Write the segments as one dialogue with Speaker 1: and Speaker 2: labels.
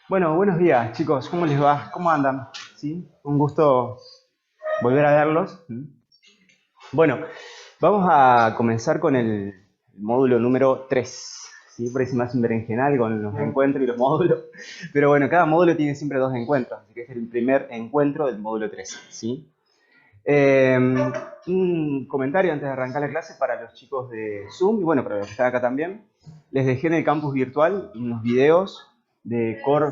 Speaker 1: Bueno, buenos días chicos, ¿cómo les va? ¿Cómo andan? ¿Sí? Un gusto volver a verlos. Bueno, vamos a comenzar con el módulo número 3. ¿Sí? Por ahí se me hace un berenjenal con los encuentros y los módulos. Pero bueno, cada módulo tiene siempre dos encuentros, así que este es el primer encuentro del módulo 3. ¿Sí? Eh, un comentario antes de arrancar la clase para los chicos de Zoom y bueno, para los que están acá también. Les dejé en el campus virtual unos videos de core,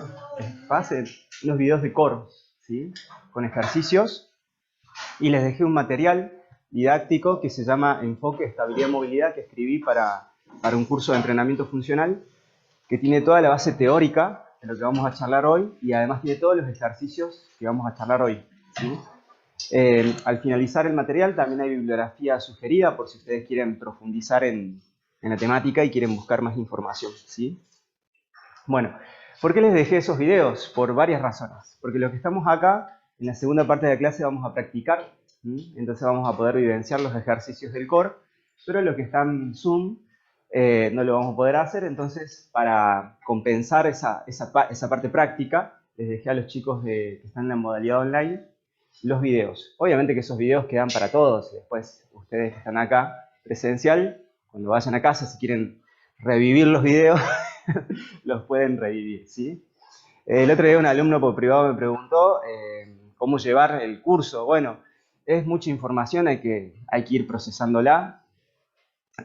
Speaker 1: Fase, unos videos de core, ¿sí? Con ejercicios y les dejé un material didáctico que se llama Enfoque, Estabilidad y Movilidad que escribí para un curso de entrenamiento funcional que tiene toda la base teórica de lo que vamos a charlar hoy y además tiene todos los ejercicios que vamos a charlar hoy. ¿Sí? Al finalizar el material también hay bibliografía sugerida por si ustedes quieren profundizar en la temática y quieren buscar más información. ¿Sí? Bueno, ¿por qué les dejé esos videos? Por varias razones. Porque los que estamos acá, en la segunda parte de la clase vamos a practicar, entonces vamos a poder vivenciar los ejercicios del core, pero los que están en Zoom no lo vamos a poder hacer, entonces para compensar esa parte práctica, les dejé a los chicos que están en la modalidad online los videos. Obviamente que esos videos quedan para todos, y después ustedes que están acá presencial, cuando vayan a casa, si quieren revivir los videos, los pueden revivir, ¿sí? El otro día un alumno por privado me preguntó cómo llevar el curso. Bueno, es mucha información, hay que ir procesándola.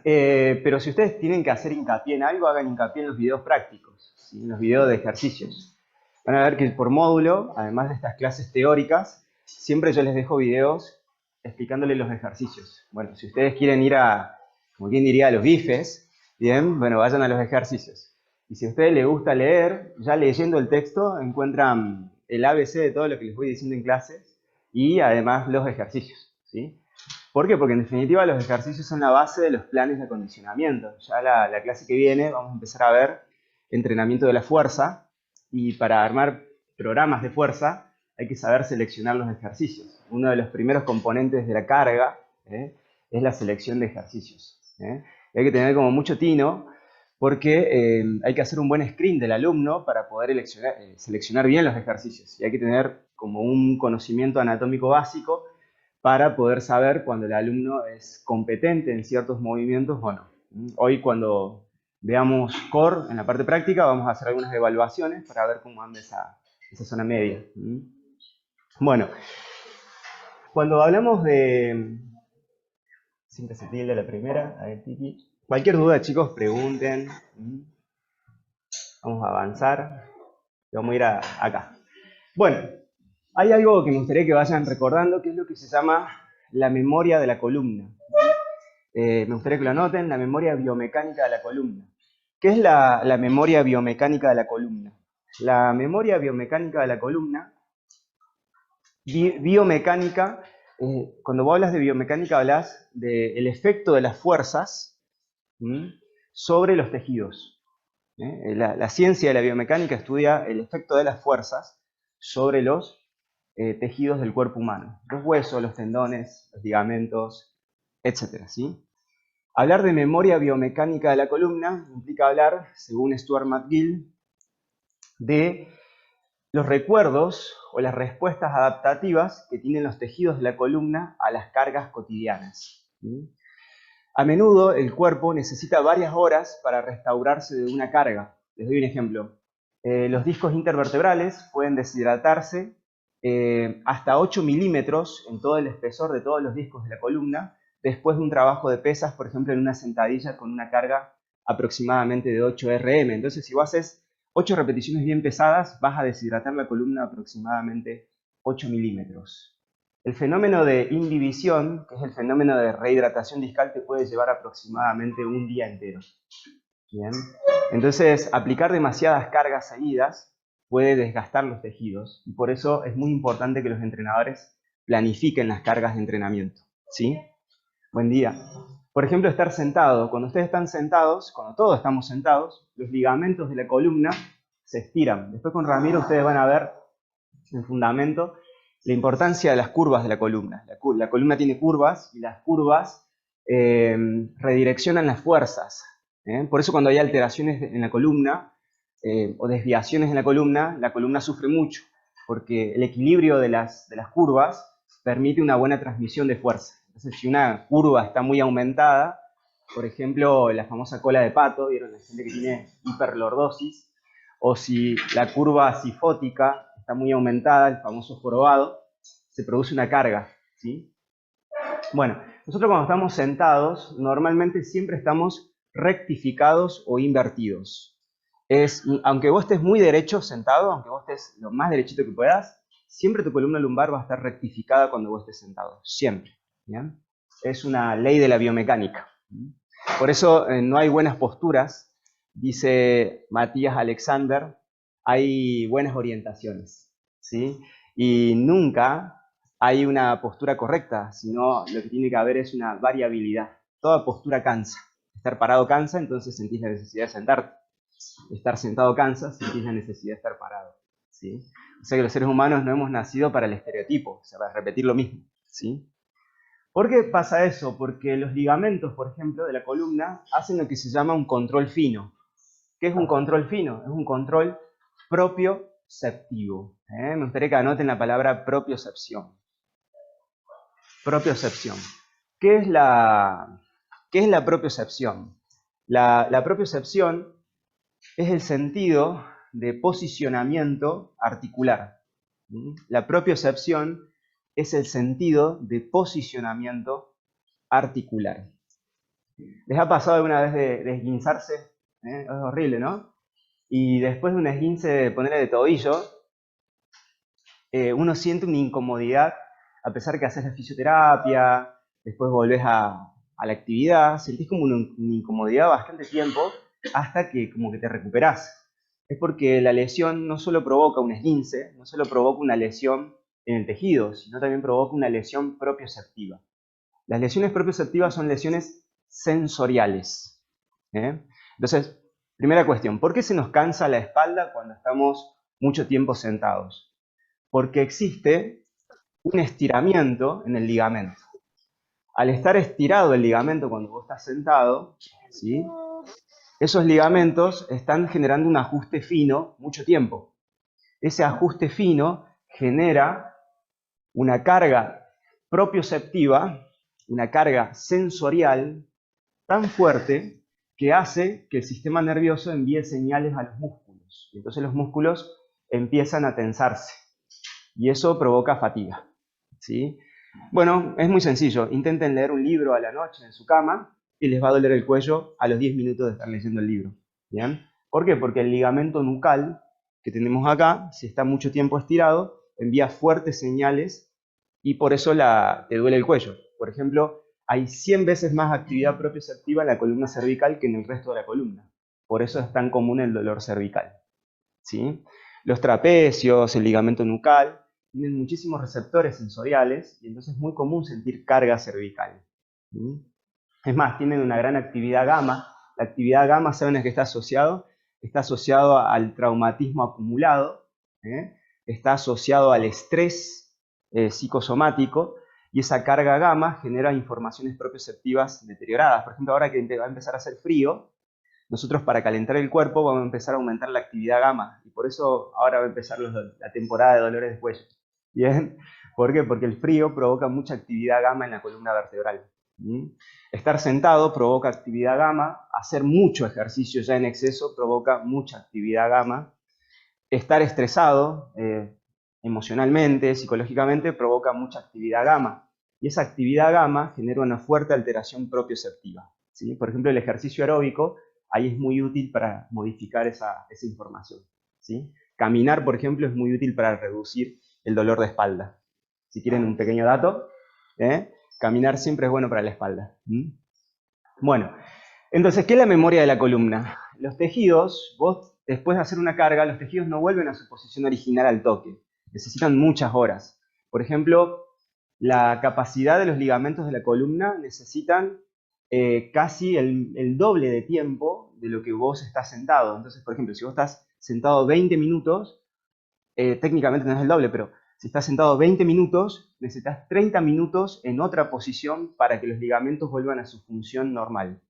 Speaker 1: Pero si ustedes tienen que hacer hincapié en algo, hagan hincapié en los videos prácticos, ¿sí? En los videos de ejercicios. Van a ver que por módulo, además de estas clases teóricas, siempre yo les dejo videos explicándoles los ejercicios. Bueno, si ustedes quieren ir como quien diría, a los bifes, bien, bueno, vayan a los ejercicios. Y si a ustedes les gusta leer, ya leyendo el texto encuentran el ABC de todo lo que les voy diciendo en clases y además los ejercicios, ¿sí? ¿Por qué? Porque en definitiva los ejercicios son la base de los planes de acondicionamiento. Ya la clase que viene vamos a empezar a ver entrenamiento de la fuerza y para armar programas de fuerza hay que saber seleccionar los ejercicios. Uno de los primeros componentes de la carga es la selección de ejercicios. Y hay que tener como mucho tino porque hay que hacer un buen screen del alumno para poder seleccionar bien los ejercicios. Y hay que tener como un conocimiento anatómico básico para poder saber cuando el alumno es competente en ciertos movimientos o no. Hoy cuando veamos core en la parte práctica vamos a hacer algunas evaluaciones para ver cómo anda esa zona media. Bueno, cuando hablamos de... Siempre se tilde la primera, a ver, Tiki. Cualquier duda, chicos, pregunten. Vamos a avanzar. Vamos a ir acá. Bueno, hay algo que me gustaría que vayan recordando, que es lo que se llama la memoria de la columna. Me gustaría que lo anoten, la memoria biomecánica de la columna. ¿Qué es la memoria biomecánica de la columna? La memoria biomecánica de la columna, biomecánica, cuando vos hablas de biomecánica hablas del efecto de las fuerzas sobre los tejidos. La ciencia de la biomecánica estudia el efecto de las fuerzas sobre los tejidos del cuerpo humano. Los huesos, los tendones, los ligamentos, etc. ¿Sí? Hablar de memoria biomecánica de la columna implica hablar, según Stuart McGill, de los recuerdos o las respuestas adaptativas que tienen los tejidos de la columna a las cargas cotidianas. A menudo el cuerpo necesita varias horas para restaurarse de una carga. Les doy un ejemplo. Los discos intervertebrales pueden deshidratarse hasta 8 milímetros en todo el espesor de todos los discos de la columna después de un trabajo de pesas, por ejemplo, en una sentadilla con una carga aproximadamente de 8 RM. Entonces, si vos haces 8 repeticiones bien pesadas, vas a deshidratar la columna aproximadamente 8 milímetros. El fenómeno de indivisión, que es el fenómeno de rehidratación discal, te puede llevar aproximadamente un día entero. Bien. Entonces, aplicar demasiadas cargas seguidas puede desgastar los tejidos y por eso es muy importante que los entrenadores planifiquen las cargas de entrenamiento. ¿Sí? Buen día. Por ejemplo, estar sentado. Cuando ustedes están sentados, cuando todos estamos sentados, los ligamentos de la columna se estiran. Después con Ramiro ustedes van a ver en fundamento la importancia de las curvas de la columna. La columna tiene curvas y las curvas redireccionan las fuerzas. Por eso cuando hay alteraciones en la columna, o desviaciones en la columna sufre mucho, porque el equilibrio de las curvas permite una buena transmisión de fuerza. Entonces, si una curva está muy aumentada, por ejemplo, la famosa cola de pato, ¿vieron? La gente que tiene hiperlordosis, o si la curva sifótica está muy aumentada, el famoso jorobado, se produce una carga, ¿sí? Bueno, nosotros cuando estamos sentados, normalmente siempre estamos rectificados o invertidos. Aunque vos estés muy derecho sentado, aunque vos estés lo más derechito que puedas, siempre tu columna lumbar va a estar rectificada cuando vos estés sentado, siempre. ¿Bien? Es una ley de la biomecánica. Por eso no hay buenas posturas, dice Matías Alexander, hay buenas orientaciones, ¿sí? Y nunca hay una postura correcta, sino lo que tiene que haber es una variabilidad. Toda postura cansa. Estar parado cansa, entonces sentís la necesidad de sentarte. Estar sentado cansa, sentís la necesidad de estar parado, ¿sí? O sea que los seres humanos no hemos nacido para el estereotipo, o sea, para repetir lo mismo, ¿sí? ¿Por qué pasa eso? Porque los ligamentos, por ejemplo, de la columna hacen lo que se llama un control fino. ¿Qué es un control fino? Es un control propioceptivo. Me gustaría que anoten la palabra propiocepción. Propiocepción. ¿Qué es la propiocepción? La propiocepción es el sentido de posicionamiento articular. La propiocepción es el sentido de posicionamiento articular. ¿Les ha pasado alguna vez de esguinzarse? Es horrible, ¿no? Y después de un esguince de ponerle de tobillo, uno siente una incomodidad, a pesar que haces la fisioterapia, después volvés a la actividad, sentís como una incomodidad bastante tiempo hasta que como que te recuperás. Es porque la lesión no solo provoca un esguince, no solo provoca una lesión en el tejido, sino también provoca una lesión propioceptiva. Las lesiones propioceptivas son lesiones sensoriales. Entonces, primera cuestión, ¿por qué se nos cansa la espalda cuando estamos mucho tiempo sentados? Porque existe un estiramiento en el ligamento. Al estar estirado el ligamento cuando vos estás sentado, ¿sí? Esos ligamentos están generando un ajuste fino mucho tiempo. Ese ajuste fino genera una carga propioceptiva, una carga sensorial tan fuerte que hace que el sistema nervioso envíe señales a los músculos. Y entonces los músculos empiezan a tensarse. Y eso provoca fatiga, ¿sí? Bueno, es muy sencillo. Intenten leer un libro a la noche en su cama y les va a doler el cuello a los 10 minutos de estar leyendo el libro. ¿Bien? ¿Por qué? Porque el ligamento nucal que tenemos acá, si está mucho tiempo estirado, envía fuertes señales y por eso te duele el cuello. Por ejemplo, hay 100 veces más actividad propioceptiva en la columna cervical que en el resto de la columna. Por eso es tan común el dolor cervical, ¿sí? Los trapecios, el ligamento nucal, tienen muchísimos receptores sensoriales y entonces es muy común sentir carga cervical. ¿Sí? Es más, tienen una gran actividad gamma. La actividad gamma, ¿saben a qué está asociado? Está asociado al traumatismo acumulado, está asociado al estrés psicosomático, y esa carga gamma genera informaciones propioceptivas deterioradas. Por ejemplo, ahora que va a empezar a hacer frío, nosotros para calentar el cuerpo vamos a empezar a aumentar la actividad gamma, y por eso ahora va a empezar la temporada de dolores de cuello. ¿Bien? ¿Por qué? Porque el frío provoca mucha actividad gamma en la columna vertebral. Estar sentado provoca actividad gamma, hacer mucho ejercicio ya en exceso provoca mucha actividad gamma, estar estresado emocionalmente, psicológicamente, provoca mucha actividad gamma, y esa actividad gamma genera una fuerte alteración propioceptiva, ¿sí? Por ejemplo, el ejercicio aeróbico, ahí es muy útil para modificar esa información, ¿sí? Caminar, por ejemplo, es muy útil para reducir el dolor de espalda. Si quieren un pequeño dato, caminar siempre es bueno para la espalda. Bueno, entonces, ¿qué es la memoria de la columna? Los tejidos, vos después de hacer una carga, los tejidos no vuelven a su posición original al toque. Necesitan muchas horas. Por ejemplo, la capacidad de los ligamentos de la columna necesitan casi el doble de tiempo de lo que vos estás sentado. Entonces, por ejemplo, si vos estás sentado 20 minutos, técnicamente no es el doble, pero si estás sentado 20 minutos, necesitas 30 minutos en otra posición para que los ligamentos vuelvan a su función normal.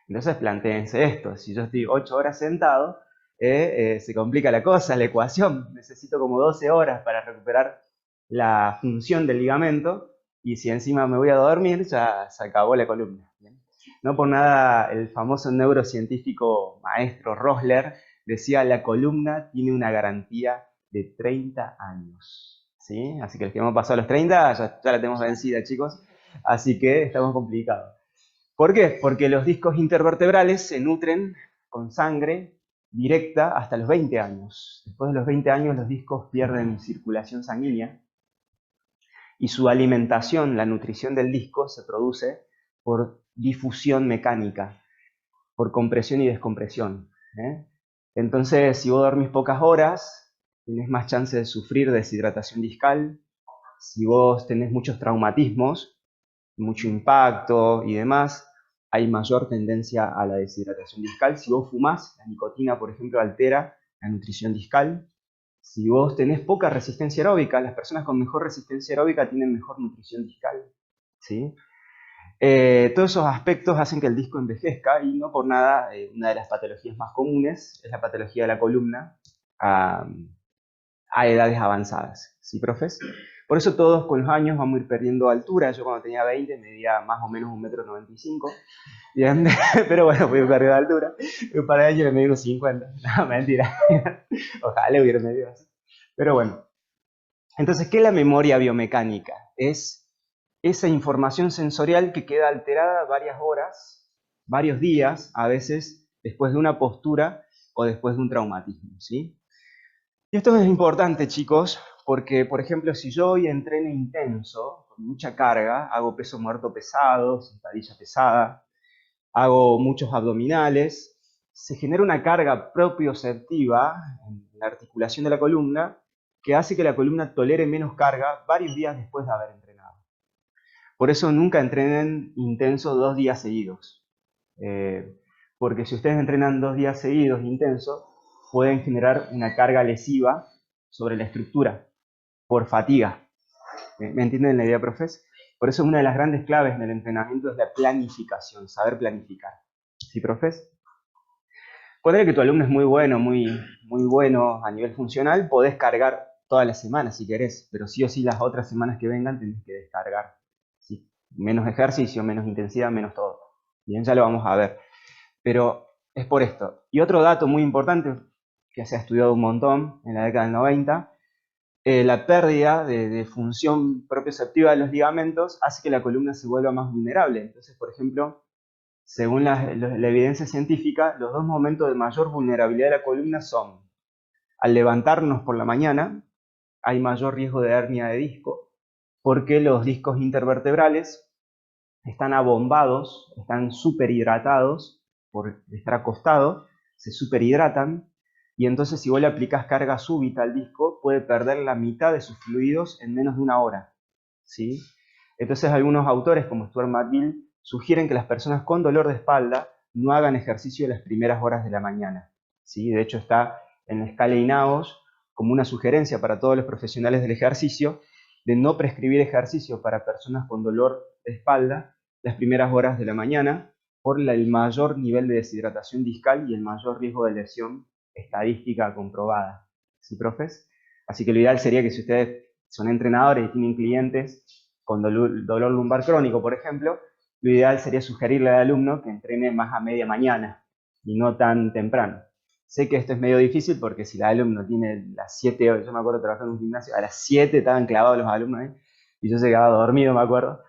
Speaker 1: Entonces, plantéense esto. Si yo estoy 8 horas sentado, se complica la cosa, la ecuación. Necesito como 12 horas para recuperar la función del ligamento, y si encima me voy a dormir, ya se acabó la columna. ¿Bien? No por nada el famoso neurocientífico maestro Rosler decía: la columna tiene una garantía de 30 años. ¿Sí? Así que los que hemos pasado los 30 ya la tenemos vencida, chicos. Así que estamos complicados. ¿Por qué? Porque los discos intervertebrales se nutren con sangre directa hasta los 20 años. Después de los 20 años los discos pierden circulación sanguínea y su alimentación, la nutrición del disco, se produce por difusión mecánica, por compresión y descompresión. Entonces, si vos dormís pocas horas, tenés más chance de sufrir deshidratación discal. Si vos tenés muchos traumatismos, mucho impacto y demás, hay mayor tendencia a la deshidratación discal. Si vos fumás, la nicotina, por ejemplo, altera la nutrición discal. Si vos tenés poca resistencia aeróbica, las personas con mejor resistencia aeróbica tienen mejor nutrición discal. ¿Sí? Todos esos aspectos hacen que el disco envejezca, y no por nada una de las patologías más comunes es la patología de la columna a edades avanzadas. ¿Sí, profes? Por eso todos con los años vamos a ir perdiendo altura. Yo cuando tenía 20 medía más o menos 1,95 m. Pero bueno, fui perdiendo altura. Un par de años le medí unos 50. No, mentira. Ojalá hubiera medido así. Pero bueno. Entonces, ¿qué es la memoria biomecánica? Es esa información sensorial que queda alterada varias horas, varios días, a veces después de una postura o después de un traumatismo, ¿sí? Y esto es importante, chicos, porque, por ejemplo, si yo hoy entreno intenso, con mucha carga, hago peso muerto pesado, sentadilla pesada, hago muchos abdominales, se genera una carga propioceptiva en la articulación de la columna que hace que la columna tolere menos carga varios días después de haber entrenado. Por eso nunca entrenen intenso 2 días seguidos. Porque si ustedes entrenan 2 días seguidos intensos, pueden generar una carga lesiva sobre la estructura por fatiga. ¿Me entienden la idea, profes? Por eso una de las grandes claves en el entrenamiento es la planificación, saber planificar. ¿Sí, profes? Poner que tu alumno es muy bueno, muy bueno a nivel funcional, podés cargar toda la semana si querés, pero sí o sí las otras semanas que vengan tenés que descargar. ¿Sí? Menos ejercicio, menos intensidad, menos todo. Bien, ya lo vamos a ver. Pero es por esto. Y otro dato muy importante que se ha estudiado un montón en la década del 90, la pérdida de función propioceptiva de los ligamentos hace que la columna se vuelva más vulnerable. Entonces, por ejemplo, según la evidencia científica, los 2 momentos de mayor vulnerabilidad de la columna son: al levantarnos por la mañana, hay mayor riesgo de hernia de disco, porque los discos intervertebrales están abombados, están superhidratados por estar acostados, se superhidratan, y entonces si vos le aplicás carga súbita al disco, puede perder la mitad de sus fluidos en menos de 1 hora. ¿Sí? Entonces algunos autores, como Stuart McGill, sugieren que las personas con dolor de espalda no hagan ejercicio en las primeras horas de la mañana. ¿Sí? De hecho está en la escala INAOS como una sugerencia para todos los profesionales del ejercicio de no prescribir ejercicio para personas con dolor de espalda las primeras horas de la mañana por el mayor nivel de deshidratación discal y el mayor riesgo de lesión estadística comprobada. ¿Sí, profes? Así que lo ideal sería que si ustedes son entrenadores y tienen clientes con dolor lumbar crónico, por ejemplo, lo ideal sería sugerirle al alumno que entrene más a media mañana y no tan temprano. Sé que esto es medio difícil porque si el alumno tiene las 7 horas, yo me acuerdo trabajando en un gimnasio, a las 7 estaban clavados los alumnos ahí, y yo se quedaba dormido, me acuerdo.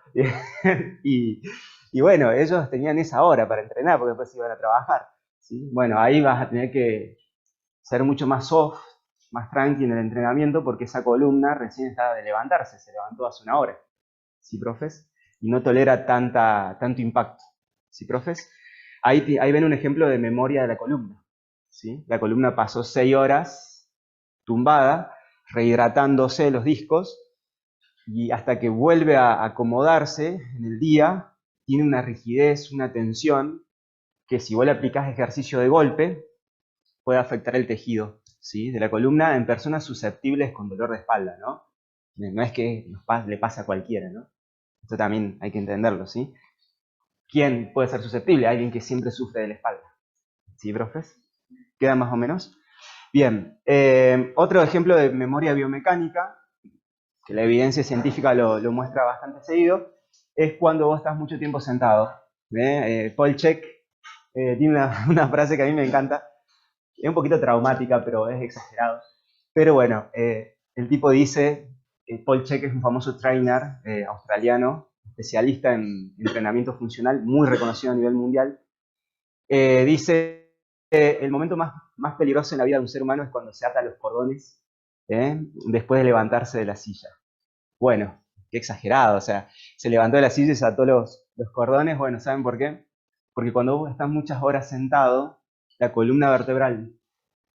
Speaker 1: y bueno, ellos tenían esa hora para entrenar porque después iban a trabajar. ¿Sí? Bueno, ahí vas a tener que ser mucho más soft, más tranqui en el entrenamiento, porque esa columna recién estaba de levantarse, se levantó hace 1 hora. ¿Sí, profes? Y no tolera tanto impacto. ¿Sí, profes? Ahí ven un ejemplo de memoria de la columna. ¿Sí? La columna pasó 6 horas tumbada, rehidratándose los discos, y hasta que vuelve a acomodarse en el día, tiene una rigidez, una tensión, que si vos le aplicás ejercicio de golpe, puede afectar el tejido, ¿sí? De la columna en personas susceptibles con dolor de espalda, ¿no? No es que le pasa a cualquiera, ¿no? Esto también hay que entenderlo, ¿sí? ¿Quién puede ser susceptible? Alguien que siempre sufre de la espalda. ¿Sí, profes? ¿Queda más o menos? Bien, otro ejemplo de memoria biomecánica, que la evidencia científica lo muestra bastante seguido, es cuando vos estás mucho tiempo sentado. Paul Chek tiene una frase que a mí me encanta, es un poquito traumática, pero es exagerado. Pero bueno, el tipo dice, Paul Chek es un famoso trainer australiano, especialista en entrenamiento funcional, muy reconocido a nivel mundial. Dice, el momento más peligroso en la vida de un ser humano es cuando se ata los cordones después de levantarse de la silla. Bueno, qué exagerado, o sea, se levantó de la silla y se ató los cordones. Bueno, ¿saben por qué? Porque cuando vos estás muchas horas sentado, la columna vertebral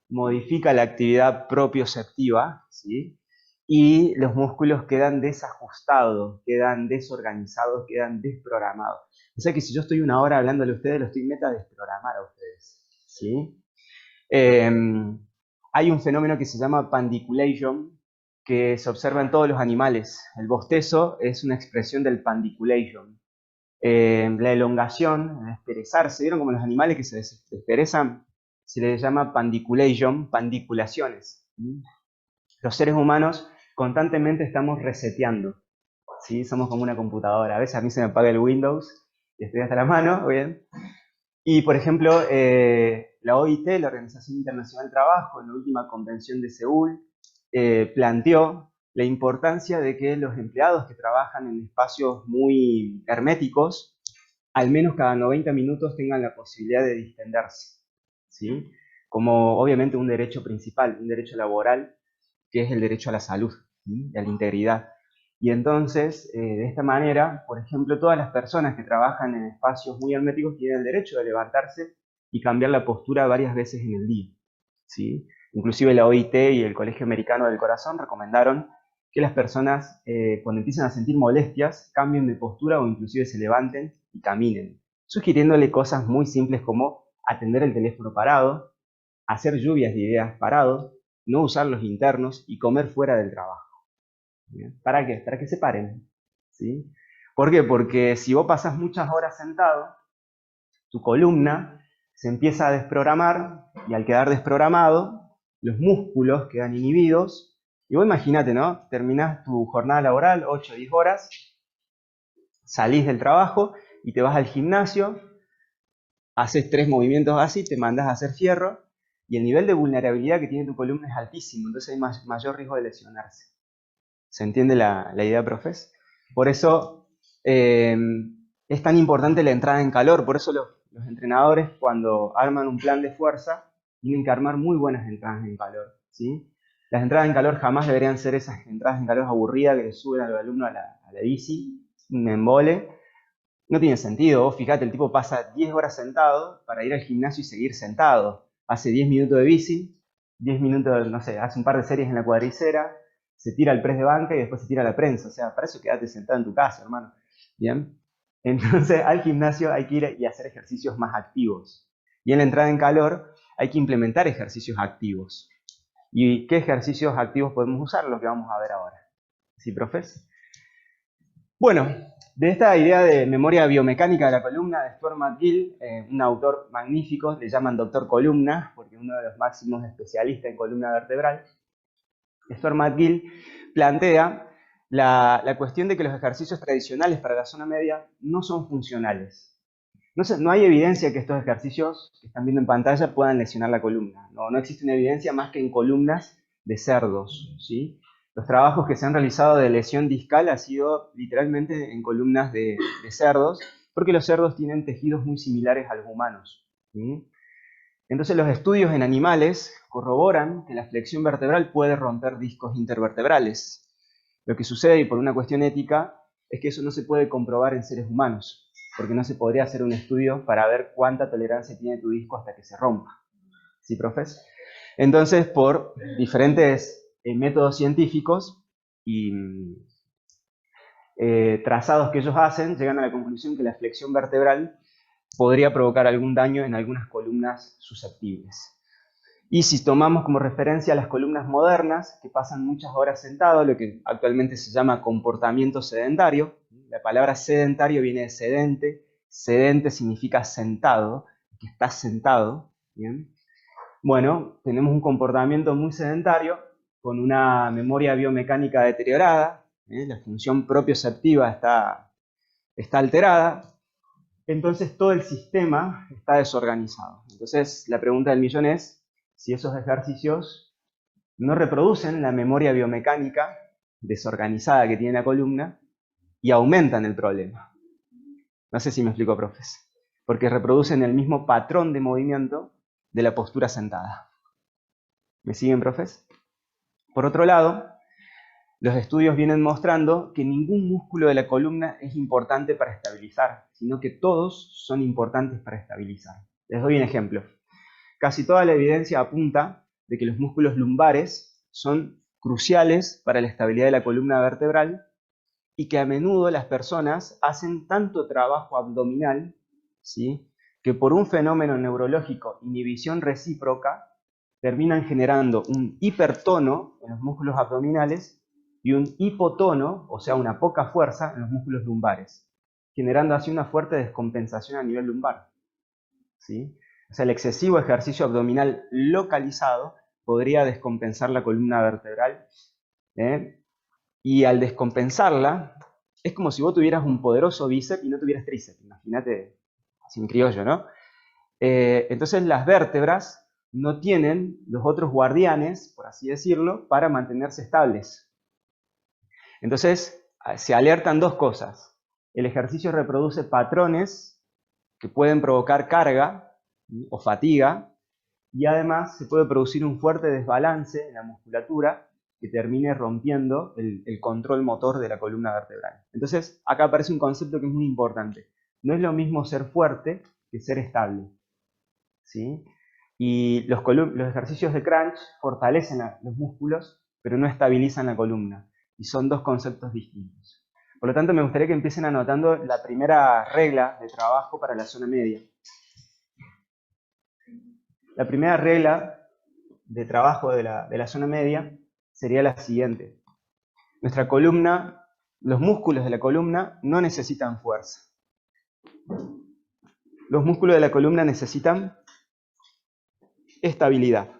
Speaker 1: modifica la actividad propioceptiva, ¿sí? Y los músculos quedan desajustados, quedan desorganizados, quedan desprogramados. O sea que si yo estoy una hora hablándole a ustedes, lo estoy meta a desprogramar a ustedes, ¿sí? Eh, Hay un fenómeno que se llama pandiculation, que se observa en todos los animales. El bostezo es una expresión del pandiculation. La elongación, el desperezarse, ¿vieron como los animales que se desperezan? Se les llama pandiculation, pandiculaciones. Los seres humanos constantemente estamos reseteando, ¿sí? Somos como una computadora. A veces a mí se me apaga el Windows y estoy hasta la mano, ¿bien? Y, por ejemplo, la OIT, la Organización Internacional del Trabajo, en la última convención de Seúl, planteó la importancia de que los empleados que trabajan en espacios muy herméticos, al menos cada 90 minutos tengan la posibilidad de distenderse, ¿sí? Como obviamente un derecho principal, un derecho laboral, que es el derecho a la salud, ¿sí? Y a la integridad. Y entonces, de esta manera, por ejemplo, todas las personas que trabajan en espacios muy herméticos tienen el derecho de levantarse y cambiar la postura varias veces en el día, ¿sí? Inclusive la OIT y el Colegio Americano del Corazón recomendaron que las personas, cuando empiezan a sentir molestias, cambien de postura o inclusive se levanten y caminen, sugiriéndole cosas muy simples como atender el teléfono parado, hacer lluvias de ideas parado, no usar los internos y comer fuera del trabajo. ¿Bien? ¿Para qué? Para que se paren, ¿sí? ¿Por qué? Porque si vos pasás muchas horas sentado, tu columna se empieza a desprogramar y al quedar desprogramado, los músculos quedan inhibidos. Y vos imaginate, ¿no? Terminás tu jornada laboral, 8 o 10 horas, salís del trabajo y te vas al gimnasio, haces 3 movimientos así, te mandás a hacer fierro y el nivel de vulnerabilidad que tiene tu columna es altísimo, entonces hay mayor riesgo de lesionarse. ¿Se entiende la idea, profes? Por eso es tan importante la entrada en calor, por eso los entrenadores cuando arman un plan de fuerza tienen que armar muy buenas entradas en calor, ¿sí? Las entradas en calor jamás deberían ser esas entradas en calor aburridas que le suben a los alumnos a la bici, un embole. No tiene sentido, vos fíjate, el tipo pasa 10 horas sentado para ir al gimnasio y seguir sentado. Hace 10 minutos de bici, 10 minutos, no sé, hace un par de series en la cuadricera, se tira al press de banca y después se tira a la prensa. O sea, para eso quédate sentado en tu casa, hermano. Bien. Entonces, al gimnasio hay que ir y hacer ejercicios más activos. Y en la entrada en calor hay que implementar ejercicios activos. ¿Y qué ejercicios activos podemos usar? Lo que vamos a ver ahora. ¿Sí, profes? Bueno, de esta idea de memoria biomecánica de la columna de Stuart McGill, un autor magnífico, le llaman doctor columna, porque es uno de los máximos especialistas en columna vertebral, Stuart McGill plantea la cuestión de que los ejercicios tradicionales para la zona media no son funcionales. No hay evidencia que estos ejercicios que están viendo en pantalla puedan lesionar la columna. No existe una evidencia más que en columnas de cerdos, ¿sí? Los trabajos que se han realizado de lesión discal han sido literalmente en columnas de cerdos, porque los cerdos tienen tejidos muy similares a los humanos, ¿sí? Entonces los estudios en animales corroboran que la flexión vertebral puede romper discos intervertebrales. Lo que sucede, y por una cuestión ética, es que eso no se puede comprobar en seres humanos, porque no se podría hacer un estudio para ver cuánta tolerancia tiene tu disco hasta que se rompa. ¿Sí, profes? Entonces, por diferentes métodos científicos y trazados que ellos hacen, llegan a la conclusión que la flexión vertebral podría provocar algún daño en algunas columnas susceptibles. Y si tomamos como referencia las columnas modernas, que pasan muchas horas sentado, lo que actualmente se llama comportamiento sedentario, la palabra sedentario viene de sedente, sedente significa sentado, que estás sentado, ¿bien? Bueno, tenemos un comportamiento muy sedentario, con una memoria biomecánica deteriorada, la función propioceptiva está alterada, entonces todo el sistema está desorganizado. Entonces la pregunta del millón es si esos ejercicios no reproducen la memoria biomecánica desorganizada que tiene la columna y aumentan el problema. No sé si me explico, profes. Porque reproducen el mismo patrón de movimiento de la postura sentada. ¿Me siguen, profes? Por otro lado, los estudios vienen mostrando que ningún músculo de la columna es importante para estabilizar, sino que todos son importantes para estabilizar. Les doy un ejemplo. Casi toda la evidencia apunta de que los músculos lumbares son cruciales para la estabilidad de la columna vertebral y que a menudo las personas hacen tanto trabajo abdominal, ¿sí?, que por un fenómeno neurológico, inhibición recíproca, terminan generando un hipertono en los músculos abdominales y un hipotono, o sea, una poca fuerza en los músculos lumbares, generando así una fuerte descompensación a nivel lumbar, ¿sí? O sea, el excesivo ejercicio abdominal localizado podría descompensar la columna vertebral, ¿eh? Y al descompensarla, es como si vos tuvieras un poderoso bíceps y no tuvieras tríceps. Imagínate, sin criollo, ¿no? Entonces las vértebras no tienen los otros guardianes, por así decirlo, para mantenerse estables. Entonces se alertan dos cosas. El ejercicio reproduce patrones que pueden provocar carga o fatiga, y además se puede producir un fuerte desbalance en la musculatura que termine rompiendo el control motor de la columna vertebral. Entonces, acá aparece un concepto que es muy importante. No es lo mismo ser fuerte que ser estable, ¿sí? Y los ejercicios de crunch fortalecen los músculos, pero no estabilizan la columna. Y son dos conceptos distintos. Por lo tanto, me gustaría que empiecen anotando la primera regla de trabajo para la zona media. La primera regla de trabajo de la zona media sería la siguiente. Nuestra columna, los músculos de la columna no necesitan fuerza. Los músculos de la columna necesitan estabilidad,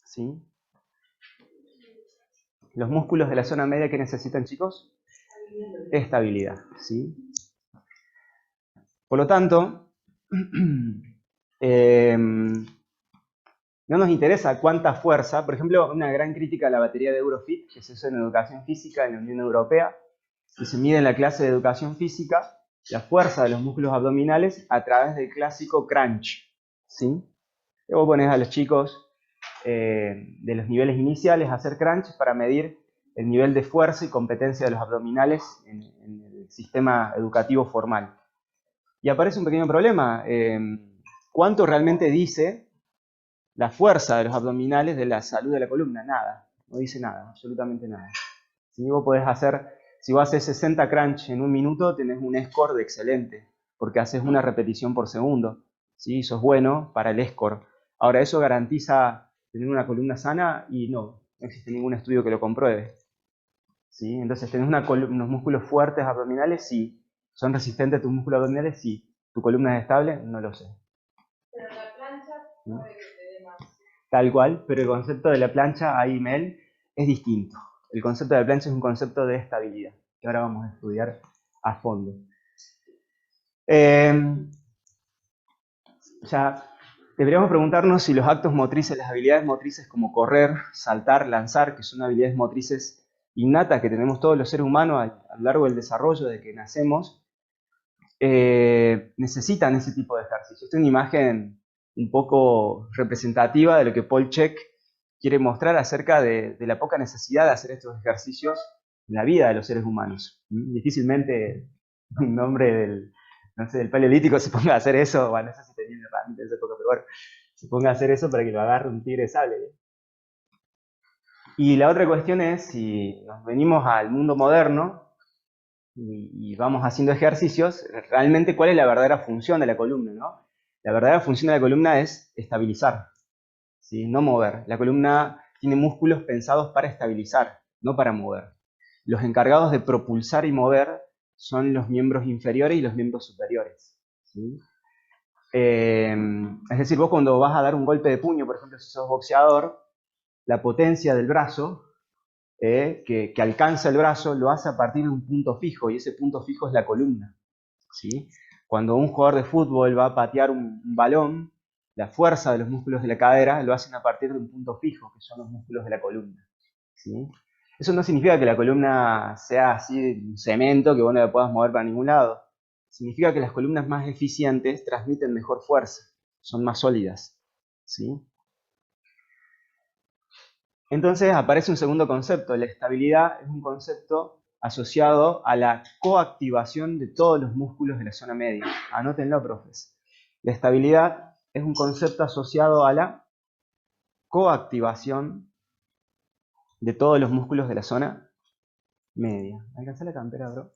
Speaker 1: ¿sí? Los músculos de la zona media, ¿qué necesitan, chicos? Estabilidad, ¿sí? Por lo tanto, no nos interesa cuánta fuerza. Por ejemplo, una gran crítica a la batería de Eurofit, que se usa en educación física en la Unión Europea, que se mide en la clase de educación física la fuerza de los músculos abdominales a través del clásico crunch, ¿sí? Y vos ponés a los chicos de los niveles iniciales a hacer crunch para medir el nivel de fuerza y competencia de los abdominales en el sistema educativo formal. Y aparece un pequeño problema. ¿Cuánto realmente dice la fuerza de los abdominales de la salud de la columna? Nada, no dice nada, absolutamente nada. Si vos podés hacer, si vos haces 60 crunch en un minuto, tenés un score de excelente, porque haces una repetición por segundo, ¿sí? Sos bueno para el score. Ahora, ¿eso garantiza tener una columna sana? Y no existe ningún estudio que lo compruebe, ¿sí? Entonces, ¿tenés unos músculos fuertes abdominales? Sí. ¿Son resistentes tus músculos abdominales? Sí. ¿Tu columna es estable? No lo sé. Pero la plancha puede que te dé más. Tal cual, pero el concepto de la plancha, ahí, Mel, es distinto. El concepto de la plancha es un concepto de estabilidad, que ahora vamos a estudiar a fondo. Ya deberíamos preguntarnos si los actos motrices, las habilidades motrices como correr, saltar, lanzar, que son habilidades motrices innatas que tenemos todos los seres humanos a lo largo del desarrollo de que nacemos, necesitan ese tipo de ejercicio. Esta es una imagen un poco representativa de lo que Paul Chek quiere mostrar acerca de la poca necesidad de hacer estos ejercicios en la vida de los seres humanos. Difícilmente un hombre del Paleolítico se ponga a hacer eso, bueno, no sé si tenía herramientas de esa época, pero bueno, se ponga a hacer eso para que lo agarre un tigre de sable. Y la otra cuestión es, si nos venimos al mundo moderno y vamos haciendo ejercicios, realmente cuál es la verdadera función de la columna, ¿no? La verdadera función de la columna es estabilizar, ¿sí? No mover. La columna tiene músculos pensados para estabilizar, no para mover. Los encargados de propulsar y mover son los miembros inferiores y los miembros superiores, ¿sí? Es decir, vos cuando vas a dar un golpe de puño, por ejemplo, si sos boxeador, la potencia del brazo, que alcanza el brazo, lo hace a partir de un punto fijo, y ese punto fijo es la columna, ¿sí? Cuando un jugador de fútbol va a patear un balón, la fuerza de los músculos de la cadera lo hacen a partir de un punto fijo, que son los músculos de la columna, ¿sí? Eso no significa que la columna sea así un cemento que vos no la puedas mover para ningún lado. Significa que las columnas más eficientes transmiten mejor fuerza, son más sólidas, ¿sí? Entonces aparece un segundo concepto. La estabilidad es un concepto asociado a la coactivación de todos los músculos de la zona media. Anótenlo, profes. La estabilidad es un concepto asociado a la coactivación de todos los músculos de la zona media. ¿Alcanzá la campera, bro?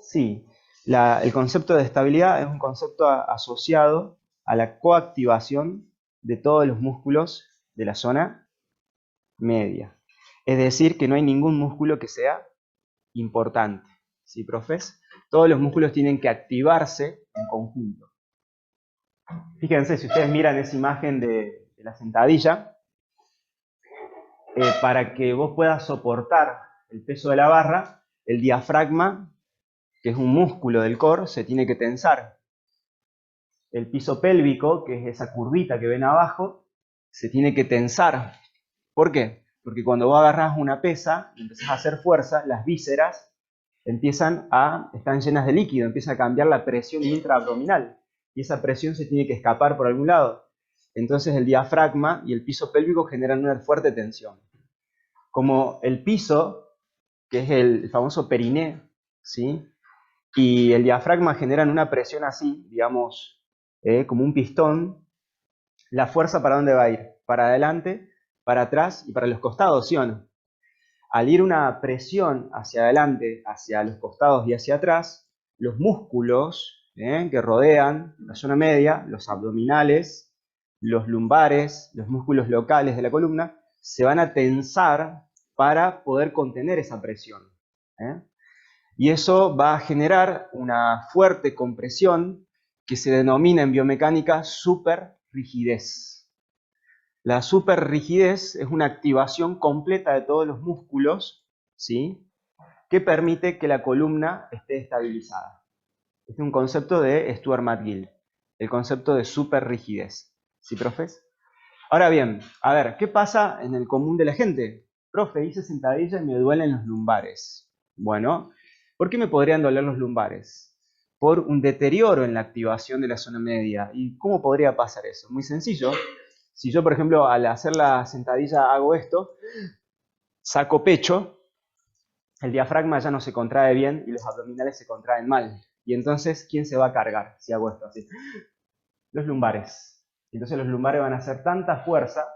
Speaker 1: Sí. El concepto de estabilidad es un concepto asociado a la coactivación de todos los músculos de la zona media. Es decir, que no hay ningún músculo que sea importante. ¿Sí, profes? Todos los músculos tienen que activarse en conjunto. Fíjense, si ustedes miran esa imagen de la sentadilla, para que vos puedas soportar el peso de la barra, el diafragma, que es un músculo del core, se tiene que tensar. El piso pélvico, que es esa curvita que ven abajo, se tiene que tensar. ¿Por qué? Porque cuando vos agarrás una pesa y empezás a hacer fuerza, las vísceras están llenas de líquido, empieza a cambiar la presión intraabdominal. Y esa presión se tiene que escapar por algún lado. Entonces el diafragma y el piso pélvico generan una fuerte tensión. Como el piso, que es el famoso periné, ¿sí? Y el diafragma generan una presión así, digamos, como un pistón, la fuerza ¿para dónde va a ir? Para adelante, para atrás y para los costados, ¿sí o no? Al ir una presión hacia adelante, hacia los costados y hacia atrás, los músculos que rodean la zona media, los abdominales, los lumbares, los músculos locales de la columna, se van a tensar para poder contener esa presión. Y eso va a generar una fuerte compresión que se denomina en biomecánica superrigidez. La superrigidez es una activación completa de todos los músculos, ¿sí?, que permite que la columna esté estabilizada. Este es un concepto de Stuart McGill, el concepto de superrigidez. ¿Sí, profes? Ahora bien, a ver, ¿qué pasa en el común de la gente? Profe, hice sentadilla y me duelen los lumbares. Bueno, ¿por qué me podrían doler los lumbares? Por un deterioro en la activación de la zona media. ¿Y cómo podría pasar eso? Muy sencillo. Si yo, por ejemplo, al hacer la sentadilla hago esto, saco pecho, el diafragma ya no se contrae bien y los abdominales se contraen mal. Y entonces, ¿quién se va a cargar si hago esto así? Los lumbares. Entonces los lumbares van a hacer tanta fuerza,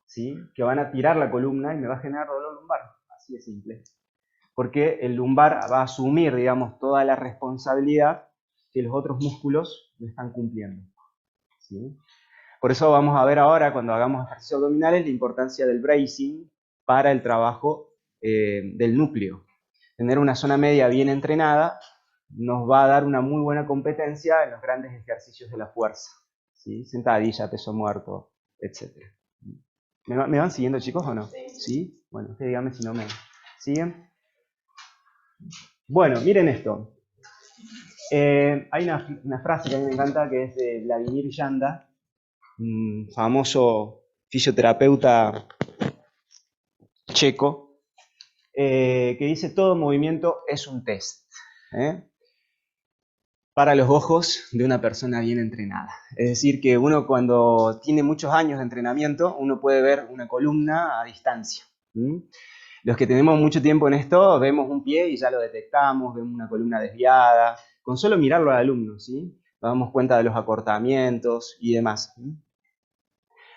Speaker 1: ¿sí?, que van a tirar la columna y me va a generar dolor lumbar. Así de simple. Porque el lumbar va a asumir, digamos, toda la responsabilidad que los otros músculos no están cumpliendo, ¿sí? Por eso vamos a ver ahora, cuando hagamos ejercicios abdominales, la importancia del bracing para el trabajo del núcleo. Tener una zona media bien entrenada nos va a dar una muy buena competencia en los grandes ejercicios de la fuerza, ¿sí? Sentadilla, peso muerto, etc. ¿Me van siguiendo, chicos, o no? ¿Sí? Bueno, ustedes díganme si no me siguen. Bueno, miren esto. Hay una frase que a mí me encanta, que es de Vladimir Janda, un famoso fisioterapeuta checo, que dice: todo movimiento es un test, para los ojos de una persona bien entrenada. Es decir, que uno, cuando tiene muchos años de entrenamiento, uno puede ver una columna a distancia. Los que tenemos mucho tiempo en esto, vemos un pie y ya lo detectamos, vemos una columna desviada, con solo mirarlo al alumno, ¿sí?, nos damos cuenta de los acortamientos y demás.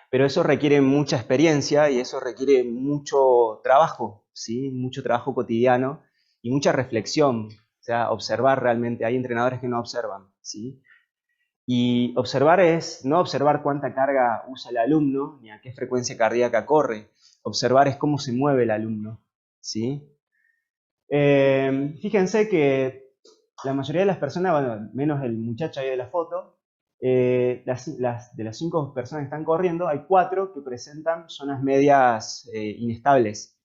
Speaker 1: Pero eso requiere mucha experiencia y eso requiere mucho trabajo, ¿sí?, mucho trabajo cotidiano y mucha reflexión. O sea, observar realmente. Hay entrenadores que no observan, ¿sí? Y observar es no observar cuánta carga usa el alumno ni a qué frecuencia cardíaca corre. Observar es cómo se mueve el alumno, ¿sí? Fíjense que la mayoría de las personas, bueno, menos el muchacho ahí de la foto, de las 5 personas que están corriendo, hay 4 que presentan zonas medias inestables.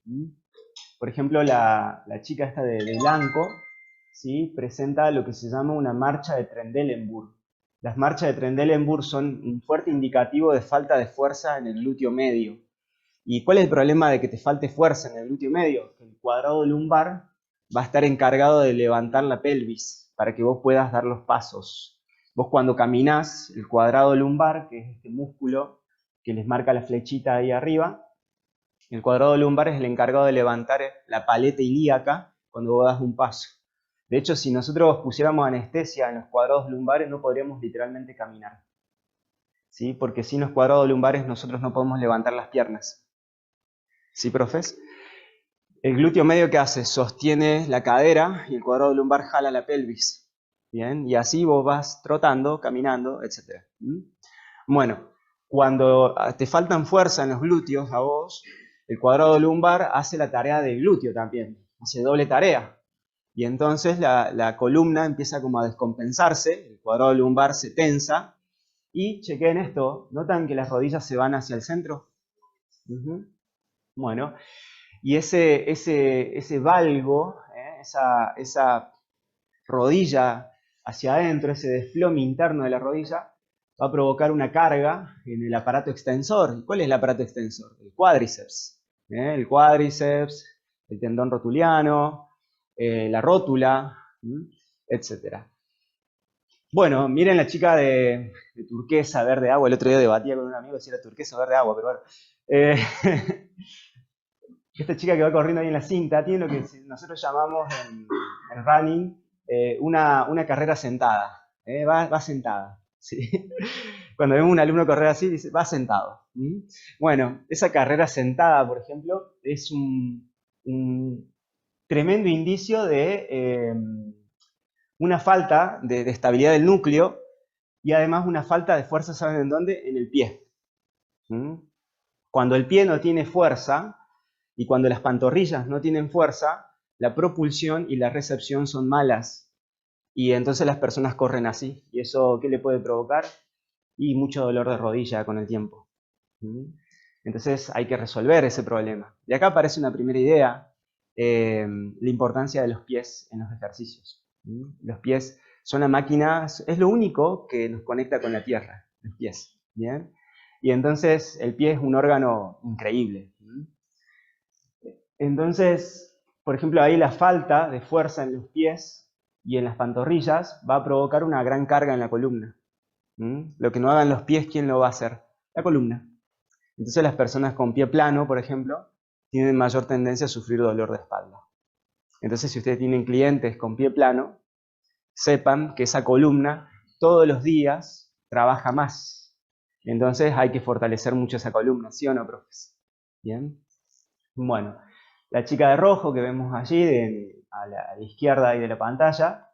Speaker 1: Por ejemplo, la chica esta de blanco, ¿sí? Presenta lo que se llama una marcha de Trendelenburg. Las marchas de Trendelenburg son un fuerte indicativo de falta de fuerza en el glúteo medio. ¿Y cuál es el problema de que te falte fuerza en el glúteo medio? Que el cuadrado lumbar va a estar encargado de levantar la pelvis para que vos puedas dar los pasos. Vos cuando caminás, el cuadrado lumbar, que es este músculo que les marca la flechita ahí arriba, el cuadrado lumbar es el encargado de levantar la paleta ilíaca cuando vos das un paso. De hecho, si nosotros pusiéramos anestesia en los cuadrados lumbares, no podríamos literalmente caminar, ¿sí? Porque sin los cuadrados lumbares nosotros no podemos levantar las piernas. ¿Sí, profes? El glúteo medio, ¿qué hace? Sostiene la cadera y el cuadrado lumbar jala la pelvis. Bien, y así vos vas trotando, caminando, etc. Bueno, cuando te faltan fuerza en los glúteos a vos, el cuadrado lumbar hace la tarea del glúteo también, hace doble tarea. Y entonces la columna empieza como a descompensarse, el cuadrado lumbar se tensa, y chequen esto, ¿notan que las rodillas se van hacia el centro? Bueno, y ese valgo, esa rodilla hacia adentro, ese desplome interno de la rodilla, va a provocar una carga en el aparato extensor. ¿Cuál es el aparato extensor? El cuádriceps. El cuádriceps, el tendón rotuliano, la rótula, etc. Bueno, miren la chica de turquesa, verde agua. El otro día debatía con un amigo si era turquesa o verde agua, pero bueno. Esta chica que va corriendo ahí en la cinta tiene lo que nosotros llamamos en running una carrera sentada. Va sentada. ¿Sí? Cuando vemos a un alumno correr así, dice, va sentado. Bueno, esa carrera sentada, por ejemplo, es un tremendo indicio de una falta de estabilidad del núcleo y además una falta de fuerza, ¿saben en dónde? En el pie. Cuando el pie no tiene fuerza, y cuando las pantorrillas no tienen fuerza, la propulsión y la recepción son malas. Y entonces las personas corren así. ¿Y eso qué le puede provocar? Y mucho dolor de rodilla con el tiempo. Entonces hay que resolver ese problema. Y acá aparece una primera idea, la importancia de los pies en los ejercicios. Los pies son la máquina, es lo único que nos conecta con la tierra, los pies. ¿Bien? Y entonces el pie es un órgano increíble. Entonces, por ejemplo, ahí la falta de fuerza en los pies y en las pantorrillas va a provocar una gran carga en la columna. Lo que no hagan los pies, ¿quién lo va a hacer? La columna. Entonces las personas con pie plano, por ejemplo, tienen mayor tendencia a sufrir dolor de espalda. Entonces, si ustedes tienen clientes con pie plano, sepan que esa columna todos los días trabaja más. Entonces hay que fortalecer mucho esa columna, ¿sí o no, profes? Bien. Bueno, la chica de rojo que vemos allí, a la izquierda ahí de la pantalla,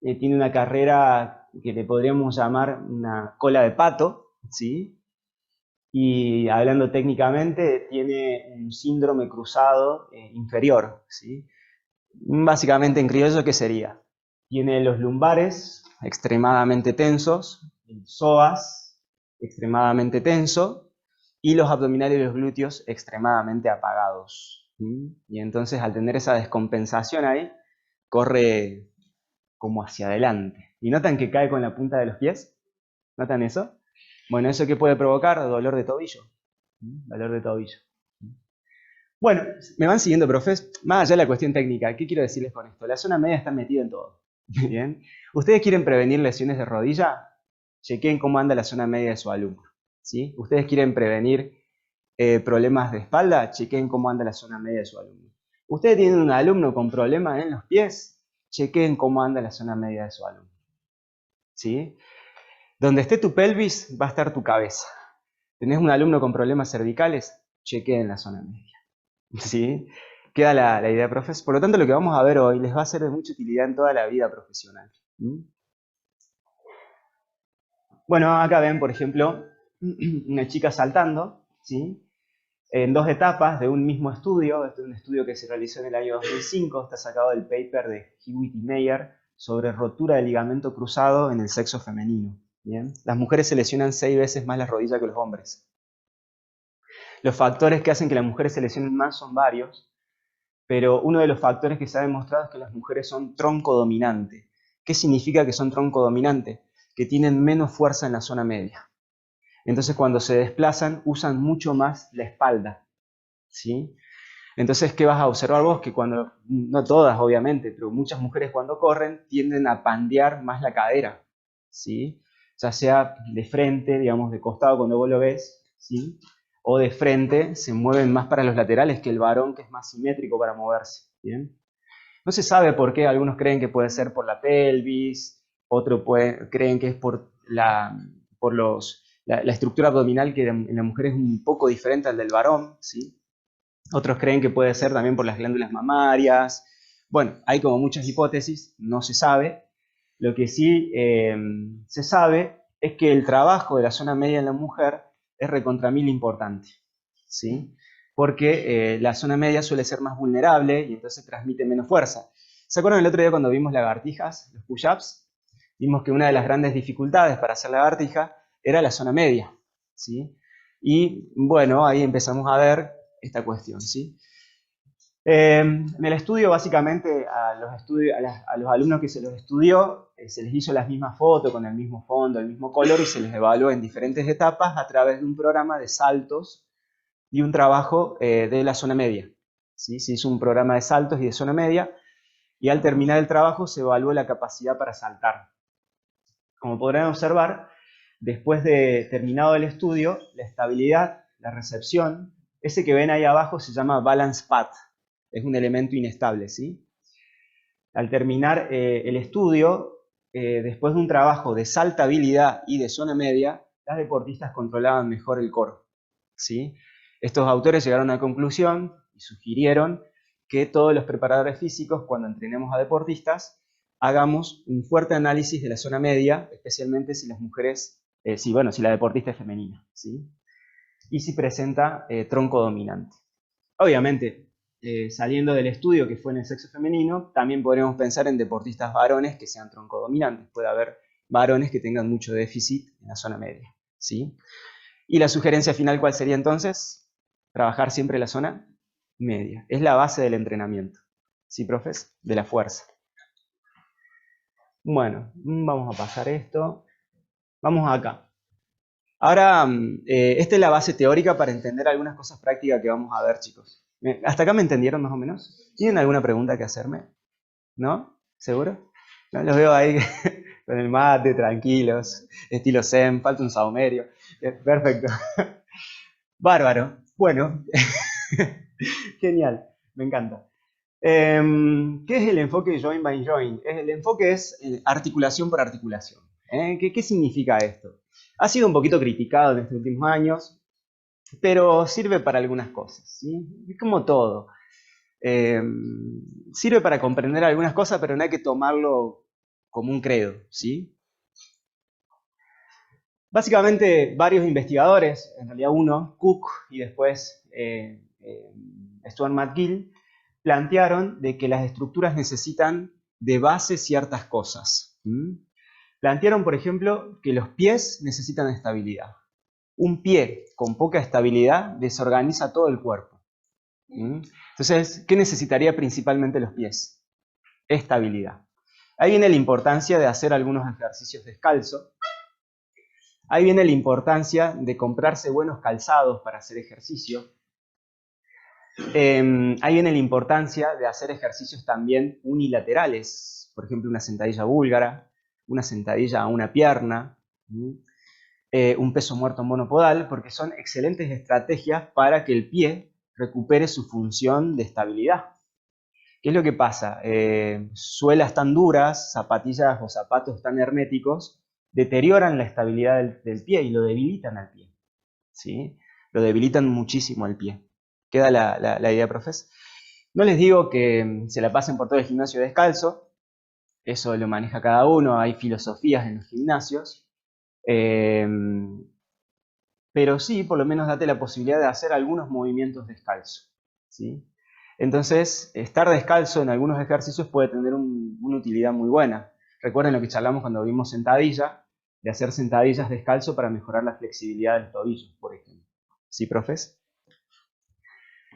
Speaker 1: tiene una carrera que le podríamos llamar una cola de pato, ¿sí? Y hablando técnicamente, tiene un síndrome cruzado inferior, ¿sí? Básicamente en criollo, ¿qué sería? Tiene los lumbares extremadamente tensos, el psoas extremadamente tenso y los abdominales y los glúteos extremadamente apagados. Y entonces al tener esa descompensación ahí, corre como hacia adelante. ¿Y notan que cae con la punta de los pies? ¿Notan eso? Bueno, ¿eso qué puede provocar? Dolor de tobillo. Dolor de tobillo. Bueno, me van siguiendo, profes. Más allá de la cuestión técnica, ¿qué quiero decirles con esto? La zona media está metida en todo. ¿Bien? ¿Ustedes quieren prevenir lesiones de rodilla? Chequen cómo anda la zona media de su alumno. ¿Sí? ¿Ustedes quieren prevenir problemas de espalda? Chequen cómo anda la zona media de su alumno. ¿Ustedes tienen un alumno con problemas en los pies? Chequen cómo anda la zona media de su alumno. ¿Sí? Donde esté tu pelvis, va a estar tu cabeza. ¿Tenés un alumno con problemas cervicales? Chequen la zona media. ¿Sí? Queda la idea, profes. Por lo tanto, lo que vamos a ver hoy les va a ser de mucha utilidad en toda la vida profesional. Bueno, acá ven, por ejemplo, una chica saltando, ¿sí? En 2 etapas de un mismo estudio. Este es un estudio que se realizó en el año 2005, está sacado del paper de Hewitt y Meyer sobre rotura de ligamento cruzado en el sexo femenino. ¿Bien? Las mujeres se lesionan 6 veces más las rodillas que los hombres. Los factores que hacen que las mujeres se lesionen más son varios, pero uno de los factores que se ha demostrado es que las mujeres son troncodominantes. ¿Qué significa que son troncodominantes? Que tienen menos fuerza en la zona media. Entonces cuando se desplazan usan mucho más la espalda, ¿sí? Entonces, ¿qué vas a observar vos? Que cuando, no todas obviamente, pero muchas mujeres cuando corren tienden a pandear más la cadera, ¿sí? Ya sea de frente, digamos de costado cuando vos lo ves, ¿sí? O de frente se mueven más para los laterales que el varón, que es más simétrico para moverse, ¿bien? No se sabe por qué, algunos creen que puede ser por la pelvis, otros creen que es por la estructura abdominal, que en la mujer es un poco diferente al del varón, ¿sí? Otros creen que puede ser también por las glándulas mamarias. Bueno, hay como muchas hipótesis, no se sabe. Lo que sí se sabe es que el trabajo de la zona media en la mujer es recontra mil importante, ¿sí? Porque la zona media suele ser más vulnerable y entonces transmite menos fuerza. ¿Se acuerdan el otro día cuando vimos lagartijas, los push-ups? Vimos que una de las grandes dificultades para hacer lagartija era la zona media, ¿sí? Y bueno, ahí empezamos a ver esta cuestión, ¿sí? En el estudio, básicamente, a los alumnos que se los estudió, se les hizo las mismas fotos con el mismo fondo, el mismo color, y se les evaluó en diferentes etapas a través de un programa de saltos y un trabajo de la zona media, ¿sí? Se hizo un programa de saltos y de zona media, y al terminar el trabajo se evaluó la capacidad para saltar. Como podrán observar, después de terminado el estudio, la estabilidad, la recepción, ese que ven ahí abajo se llama balance path, es un elemento inestable, ¿sí? Al terminar el estudio, después de un trabajo de saltabilidad y de zona media, las deportistas controlaban mejor el core, ¿sí? Estos autores llegaron a la conclusión y sugirieron que todos los preparadores físicos, cuando entrenemos a deportistas, hagamos un fuerte análisis de la zona media, especialmente si las mujeres, si la deportista es femenina, ¿sí? Y si presenta tronco dominante. Obviamente, saliendo del estudio que fue en el sexo femenino, también podremos pensar en deportistas varones que sean troncodominantes. Puede haber varones que tengan mucho déficit en la zona media, ¿sí? Y la sugerencia final, ¿cuál sería entonces? Trabajar siempre la zona media. Es la base del entrenamiento, ¿sí, profes? De la fuerza. Bueno, vamos a pasar esto. Vamos acá. Ahora, esta es la base teórica para entender algunas cosas prácticas que vamos a ver, chicos. ¿Hasta acá me entendieron más o menos? ¿Tienen alguna pregunta que hacerme? ¿No? ¿Seguro? ¿No? Los veo ahí con el mate, tranquilos, estilo zen, falta un saumerio. Perfecto. Bárbaro. Bueno, genial, me encanta. ¿Qué es el enfoque joint by joint? El enfoque es articulación por articulación. ¿Qué significa esto? Ha sido un poquito criticado en estos últimos años, pero sirve para algunas cosas, ¿sí? Es como todo. Sirve para comprender algunas cosas, pero no hay que tomarlo como un credo, ¿sí? Básicamente, varios investigadores, en realidad uno, Cook, y después Stuart McGill, plantearon de que las estructuras necesitan de base ciertas cosas. Plantearon, por ejemplo, que los pies necesitan estabilidad. Un pie con poca estabilidad desorganiza todo el cuerpo. Entonces, ¿qué necesitaría principalmente los pies? Estabilidad. Ahí viene la importancia de hacer algunos ejercicios descalzo. Ahí viene la importancia de comprarse buenos calzados para hacer ejercicio. Ahí viene la importancia de hacer ejercicios también unilaterales. Por ejemplo, una sentadilla búlgara, una sentadilla a una pierna, un peso muerto monopodal, porque son excelentes estrategias para que el pie recupere su función de estabilidad. ¿Qué es lo que pasa? Suelas tan duras, zapatillas o zapatos tan herméticos, deterioran la estabilidad del pie y lo debilitan al pie, ¿sí? Lo debilitan muchísimo al pie. ¿Queda la idea, profes? No les digo que se la pasen por todo el gimnasio descalzo, eso lo maneja cada uno, hay filosofías en los gimnasios, pero sí, por lo menos date la posibilidad de hacer algunos movimientos descalzo, ¿sí? Entonces, estar descalzo en algunos ejercicios puede tener una utilidad muy buena. Recuerden lo que charlamos cuando vimos sentadilla, de hacer sentadillas descalzo para mejorar la flexibilidad del tobillo, por ejemplo. ¿Sí, profes?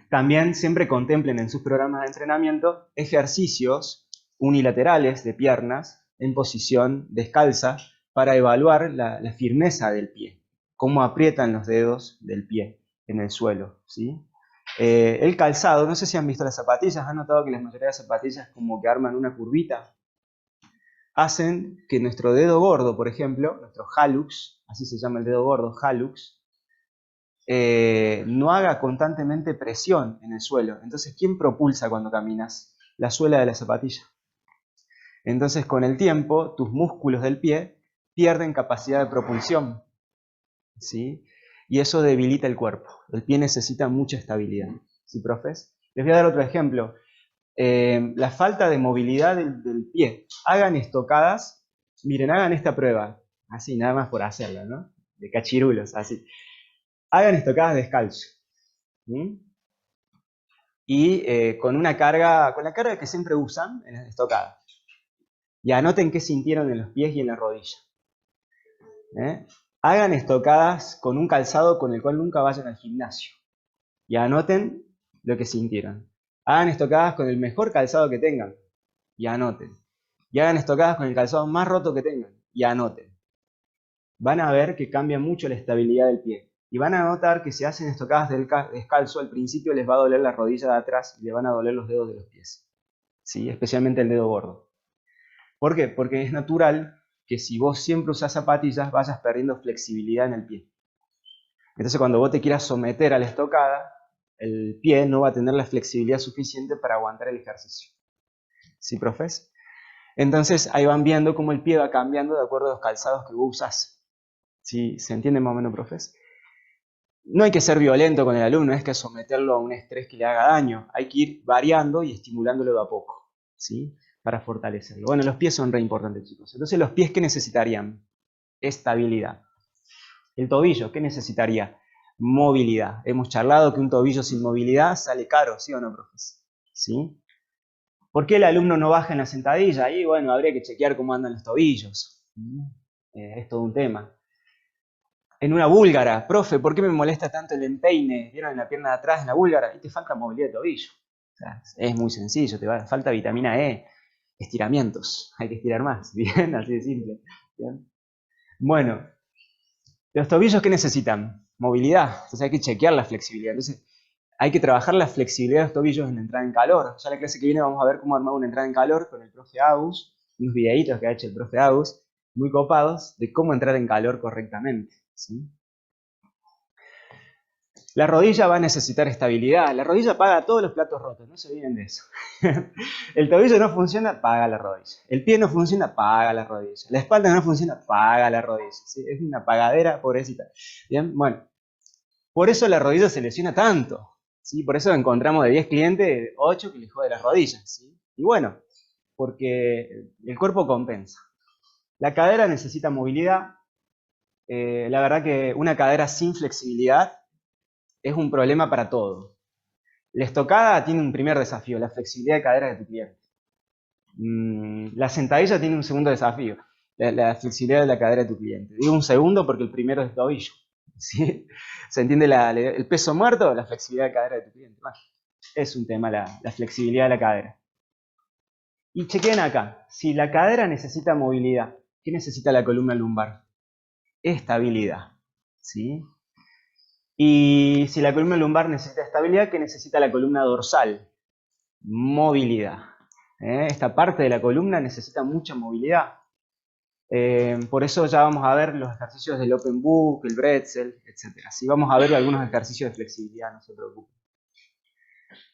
Speaker 1: También siempre contemplen en sus programas de entrenamiento ejercicios unilaterales de piernas en posición descalza para evaluar la firmeza del pie, cómo aprietan los dedos del pie en el suelo, ¿sí? El calzado, no sé si han visto las zapatillas, han notado que la mayoría de las zapatillas como que arman una curvita, hacen que nuestro dedo gordo, por ejemplo, nuestro hallux, así se llama el dedo gordo, hallux, no haga constantemente presión en el suelo. Entonces, ¿quién propulsa cuando caminas? La suela de la zapatilla. Entonces, con el tiempo, tus músculos del pie pierden capacidad de propulsión, ¿sí? Y eso debilita el cuerpo. El pie necesita mucha estabilidad, ¿sí, profes? Les voy a dar otro ejemplo. La falta de movilidad del pie. Hagan estocadas, miren, hagan esta prueba, así, nada más por hacerla, ¿no? De cachirulos, así. Hagan estocadas descalzo. ¿Sí? Y con una carga, con la carga que siempre usan en las estocadas. Y anoten qué sintieron en los pies y en la rodilla. Hagan estocadas con un calzado con el cual nunca vayan al gimnasio. Y anoten lo que sintieron. Hagan estocadas con el mejor calzado que tengan. Y anoten. Y hagan estocadas con el calzado más roto que tengan. Y anoten. Van a ver que cambia mucho la estabilidad del pie. Y van a notar que si hacen estocadas descalzo, al principio les va a doler la rodilla de atrás y les van a doler los dedos de los pies. ¿Sí? Especialmente el dedo gordo. ¿Por qué? Porque es natural que si vos siempre usás zapatillas, vayas perdiendo flexibilidad en el pie. Entonces, cuando vos te quieras someter a la estocada, el pie no va a tener la flexibilidad suficiente para aguantar el ejercicio. ¿Sí, profes? Entonces, ahí van viendo cómo el pie va cambiando de acuerdo a los calzados que vos usás. ¿Sí? ¿Se entiende más o menos, profes? No hay que ser violento con el alumno, es que someterlo a un estrés que le haga daño. Hay que ir variando y estimulándolo de a poco, ¿sí? Para fortalecerlo. Bueno, los pies son re importantes, chicos. Entonces, ¿los pies qué necesitarían? Estabilidad. El tobillo, ¿qué necesitaría? Movilidad. Hemos charlado que un tobillo sin movilidad sale caro, ¿sí o no, profes? ¿Sí? ¿Por qué el alumno no baja en la sentadilla? Ahí, bueno, habría que chequear cómo andan los tobillos. Es todo un tema. En una búlgara, profe, ¿por qué me molesta tanto el empeine? ¿Vieron en la pierna de atrás, en la búlgara? Y te falta movilidad de tobillo. O sea, es muy sencillo, falta vitamina E, estiramientos, hay que estirar más, ¿bien? Así de simple. ¿Bien? Bueno, ¿los tobillos qué necesitan? Movilidad, entonces hay que chequear la flexibilidad. Entonces, hay que trabajar la flexibilidad de los tobillos en la entrada en calor. Ya la clase que viene vamos a ver cómo armar una entrada en calor con el profe Agus, unos videitos que ha hecho el profe Agus, muy copados, de cómo entrar en calor correctamente, ¿sí? La rodilla va a necesitar estabilidad. La rodilla paga todos los platos rotos, no se olviden de eso. El tobillo no funciona, paga la rodilla. El pie no funciona, paga la rodilla. La espalda no funciona, paga la rodilla. ¿Sí? Es una pagadera, pobrecita. Bien, bueno. Por eso la rodilla se lesiona tanto. ¿Sí? Por eso encontramos de 10 clientes, 8 que les jode las rodillas. ¿Sí? Y bueno, porque el cuerpo compensa. La cadera necesita movilidad. La verdad que una cadera sin flexibilidad es un problema para todo. La estocada tiene un primer desafío, la flexibilidad de cadera de tu cliente. La sentadilla tiene un segundo desafío, la flexibilidad de la cadera de tu cliente. Digo un segundo porque el primero es el tobillo. ¿Sí? ¿Se entiende el peso muerto? La flexibilidad de cadera de tu cliente. Bueno, es un tema la flexibilidad de la cadera. Y chequen acá, si la cadera necesita movilidad, ¿qué necesita la columna lumbar? Estabilidad. ¿Sí? Y si la columna lumbar necesita estabilidad, ¿qué necesita la columna dorsal? Movilidad. Esta parte de la columna necesita mucha movilidad. Por eso ya vamos a ver los ejercicios del Open Book, el Bretzel, etc. Así vamos a ver algunos ejercicios de flexibilidad, no se preocupen.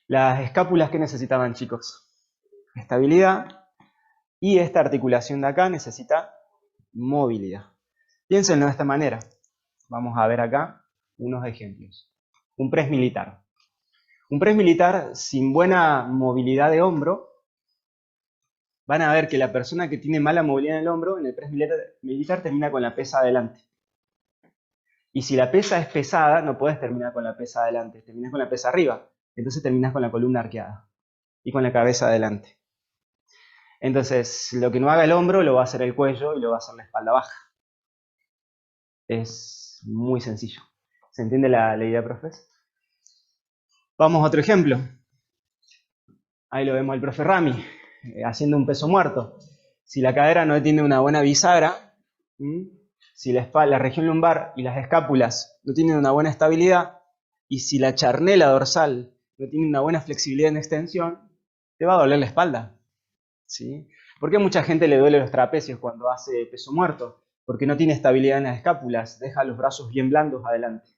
Speaker 1: Las escápulas, ¿qué necesitaban, chicos? Estabilidad. Y esta articulación de acá necesita movilidad. Piénsenlo de esta manera. Vamos a ver acá unos ejemplos. Un press militar. Un press militar sin buena movilidad de hombro, van a ver que la persona que tiene mala movilidad en el hombro, en el press militar termina con la pesa adelante. Y si la pesa es pesada, no puedes terminar con la pesa adelante, terminas con la pesa arriba. Entonces terminás con la columna arqueada y con la cabeza adelante. Entonces, lo que no haga el hombro lo va a hacer el cuello y lo va a hacer la espalda baja. Es muy sencillo. ¿Se entiende la idea, profes? Vamos a otro ejemplo. Ahí lo vemos al profe Rami, haciendo un peso muerto. Si la cadera no tiene una buena bisagra, si la espalda, la región lumbar y las escápulas no tienen una buena estabilidad, y si la charnela dorsal no tiene una buena flexibilidad en extensión, te va a doler la espalda. ¿Sí? ¿Por qué a mucha gente le duele los trapecios cuando hace peso muerto? Porque no tiene estabilidad en las escápulas, deja los brazos bien blandos adelante.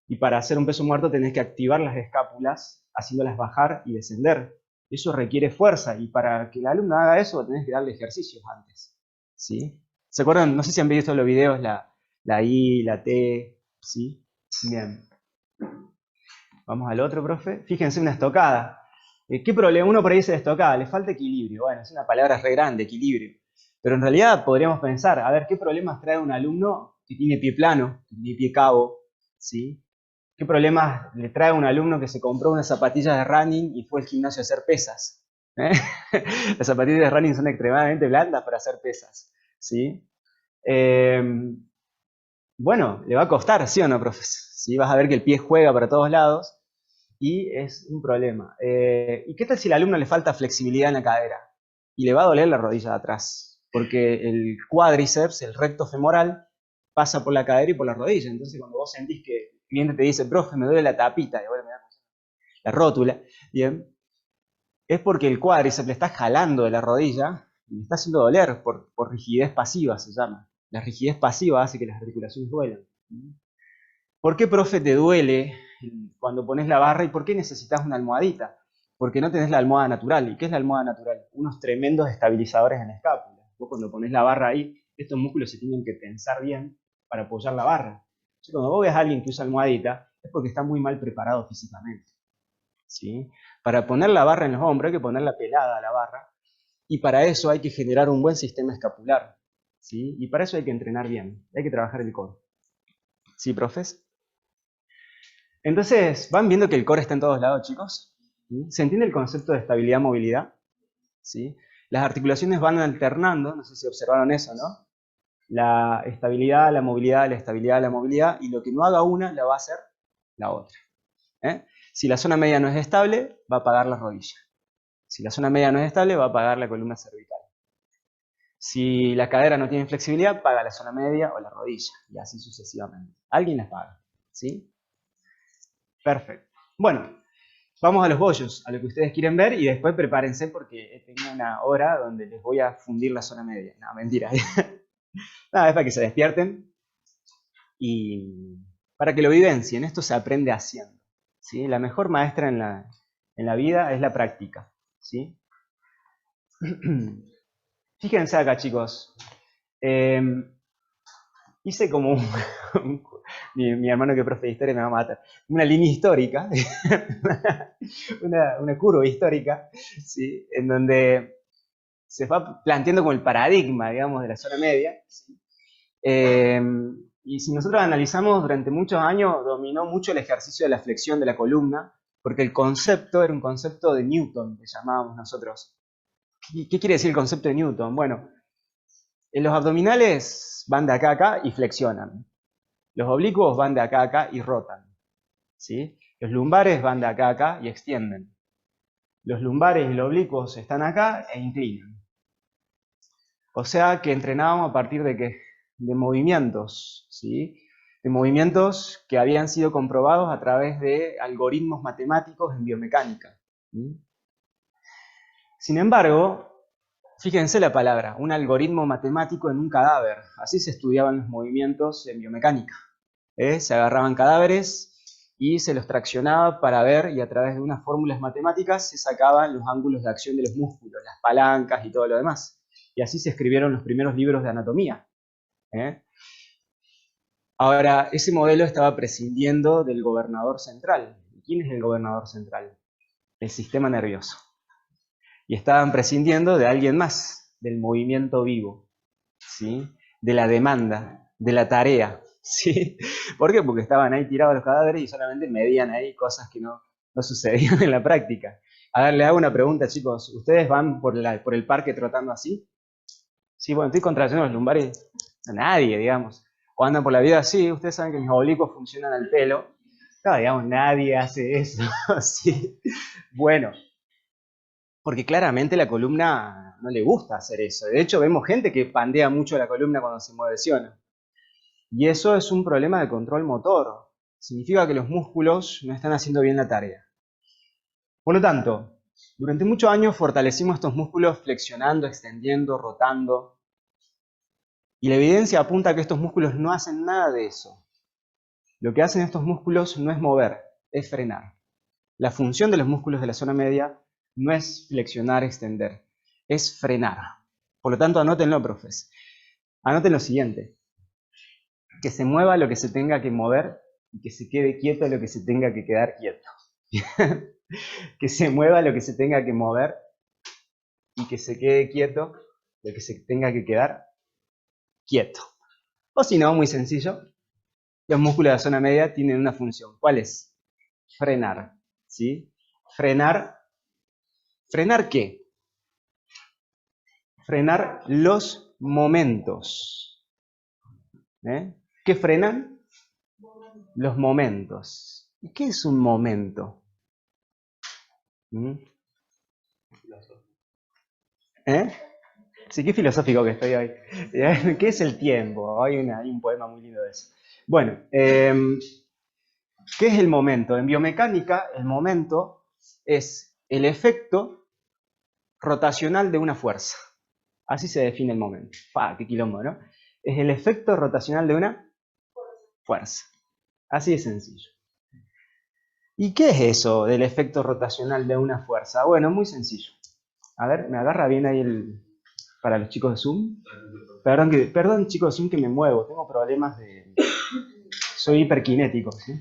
Speaker 1: Y para hacer un peso muerto tenés que activar las escápulas, haciéndolas bajar y descender. Eso requiere fuerza, y para que el alumno haga eso tenés que darle ejercicios antes. ¿Sí? ¿Se acuerdan? No sé si han visto los videos, la I, la T, ¿sí? Bien. Vamos al otro, profe. Fíjense una estocada. ¿Qué problema? Uno por ahí dice estocada, le falta equilibrio. Bueno, es una palabra re grande, equilibrio. Pero en realidad podríamos pensar, a ver, ¿qué problemas trae un alumno que tiene pie plano, que tiene pie cabo? ¿Sí? ¿Qué problemas le trae a un alumno que se compró unas zapatillas de running y fue al gimnasio a hacer pesas? ¿Eh? Las zapatillas de running son extremadamente blandas para hacer pesas. ¿Sí? Bueno, le va a costar, ¿sí o no, profes? ¿Sí? Vas a ver que el pie juega para todos lados y es un problema. ¿Y qué tal si al alumno le falta flexibilidad en la cadera? Y le va a doler la rodilla de atrás, porque el cuádriceps, el recto femoral, pasa por la cadera y por la rodilla. Entonces, cuando vos sentís que el cliente te dice, profe, me duele la tapita, y bueno, la rótula, bien, es porque el cuádriceps le está jalando de la rodilla y le está haciendo doler por rigidez pasiva, se llama. La rigidez pasiva hace que las articulaciones duelan. ¿Por qué, profe, te duele cuando pones la barra y por qué necesitas una almohadita? Porque no tenés la almohada natural. ¿Y qué es la almohada natural? Unos tremendos estabilizadores en la escápula. Vos cuando pones la barra ahí, estos músculos se tienen que tensar bien para apoyar la barra. Entonces, cuando vos ves a alguien que usa almohadita, es porque está muy mal preparado físicamente. ¿Sí? Para poner la barra en los hombros hay que ponerla pelada a la barra, y para eso hay que generar un buen sistema escapular. ¿Sí? Y para eso hay que entrenar bien, hay que trabajar el core. ¿Sí, profes? Entonces, ¿van viendo que el core está en todos lados, chicos? ¿Sí? ¿Se entiende el concepto de estabilidad-movilidad? ¿Sí? Las articulaciones van alternando, no sé si observaron eso, ¿no? La estabilidad, la movilidad, la estabilidad, la movilidad, y lo que no haga una, la va a hacer la otra. Si la zona media no es estable, va a pagar la rodilla. Si la zona media no es estable, va a pagar la columna cervical. Si la cadera no tiene flexibilidad, paga la zona media o la rodilla, y así sucesivamente. Alguien las paga, ¿sí? Perfecto. Bueno, vamos a los bollos, a lo que ustedes quieren ver, y después prepárense porque tengo una hora donde les voy a fundir la zona media. No, mentira. Nada, es para que se despierten y para que lo vivencien. Esto se aprende haciendo, ¿sí? La mejor maestra en la vida es la práctica, ¿sí? Fíjense acá, chicos. Hice como mi hermano que es profe de historia me va a matar. Una línea histórica, una curva histórica, ¿sí? En donde se va planteando como el paradigma, digamos, de la zona media, ¿sí? Y si nosotros analizamos, durante muchos años dominó mucho el ejercicio de la flexión de la columna, porque el concepto era un concepto de Newton, que llamábamos nosotros. ¿Qué quiere decir el concepto de Newton? Bueno, en los abdominales van de acá a acá y flexionan. Los oblicuos van de acá a acá y rotan. ¿Sí? Los lumbares van de acá a acá y extienden. Los lumbares y los oblicuos están acá e inclinan. O sea que entrenábamos a partir de ¿qué? De movimientos, ¿sí? De movimientos que habían sido comprobados a través de algoritmos matemáticos en biomecánica. ¿Sí? Sin embargo, fíjense la palabra, un algoritmo matemático en un cadáver. Así se estudiaban los movimientos en biomecánica. Se agarraban cadáveres y se los traccionaba para ver, y a través de unas fórmulas matemáticas se sacaban los ángulos de acción de los músculos, las palancas y todo lo demás. Y así se escribieron los primeros libros de anatomía. Ahora, ese modelo estaba prescindiendo del gobernador central. ¿Quién es el gobernador central? El sistema nervioso. Y estaban prescindiendo de alguien más, del movimiento vivo, ¿sí? De la demanda, de la tarea, ¿sí? ¿Por qué? Porque estaban ahí tirados los cadáveres y solamente medían ahí cosas que no no sucedía en la práctica. A ver, les hago una pregunta, chicos. ¿Ustedes van por el parque trotando así? Sí, bueno, estoy contrayendo los lumbares a nadie, digamos. O andan por la vida así, ustedes saben que mis oblicuos funcionan al pelo. Claro, digamos, nadie hace eso. Sí. Bueno, porque claramente la columna no le gusta hacer eso. De hecho, vemos gente que pandea mucho la columna cuando se mueve, ¿sí o no? Y eso es un problema de control motor. Significa que los músculos no están haciendo bien la tarea. Por lo tanto, durante muchos años fortalecimos estos músculos flexionando, extendiendo, rotando. Y la evidencia apunta a que estos músculos no hacen nada de eso. Lo que hacen estos músculos no es mover, es frenar. La función de los músculos de la zona media no es flexionar, extender, es frenar. Por lo tanto, anótenlo, profes. Anoten lo siguiente: que se mueva lo que se tenga que mover y que se quede quieto lo que se tenga que quedar quieto. Que se mueva lo que se tenga que mover y que se quede quieto lo que se tenga que quedar quieto. O si no, muy sencillo, los músculos de la zona media tienen una función. ¿Cuál es? Frenar. ¿Sí? Frenar. ¿Frenar qué? Frenar los momentos. ¿Qué frenan? Los momentos. ¿Y qué es un momento? ¿Mm? ¿Eh? Sí, qué filosófico que estoy hoy. ¿Qué es el tiempo? Hay un poema muy lindo de eso. Bueno, ¿qué es el momento? En biomecánica, el momento es el efecto rotacional de una fuerza. Así se define el momento. ¡Qué quilombo!, ¿no? Es el efecto rotacional de una fuerza. Así de sencillo. ¿Y qué es eso del efecto rotacional de una fuerza? Bueno, muy sencillo. A ver, ¿me agarra bien ahí para los chicos de Zoom? Perdón, chicos de Zoom, que me muevo. Tengo problemas de... Soy hiperkinético, ¿sí?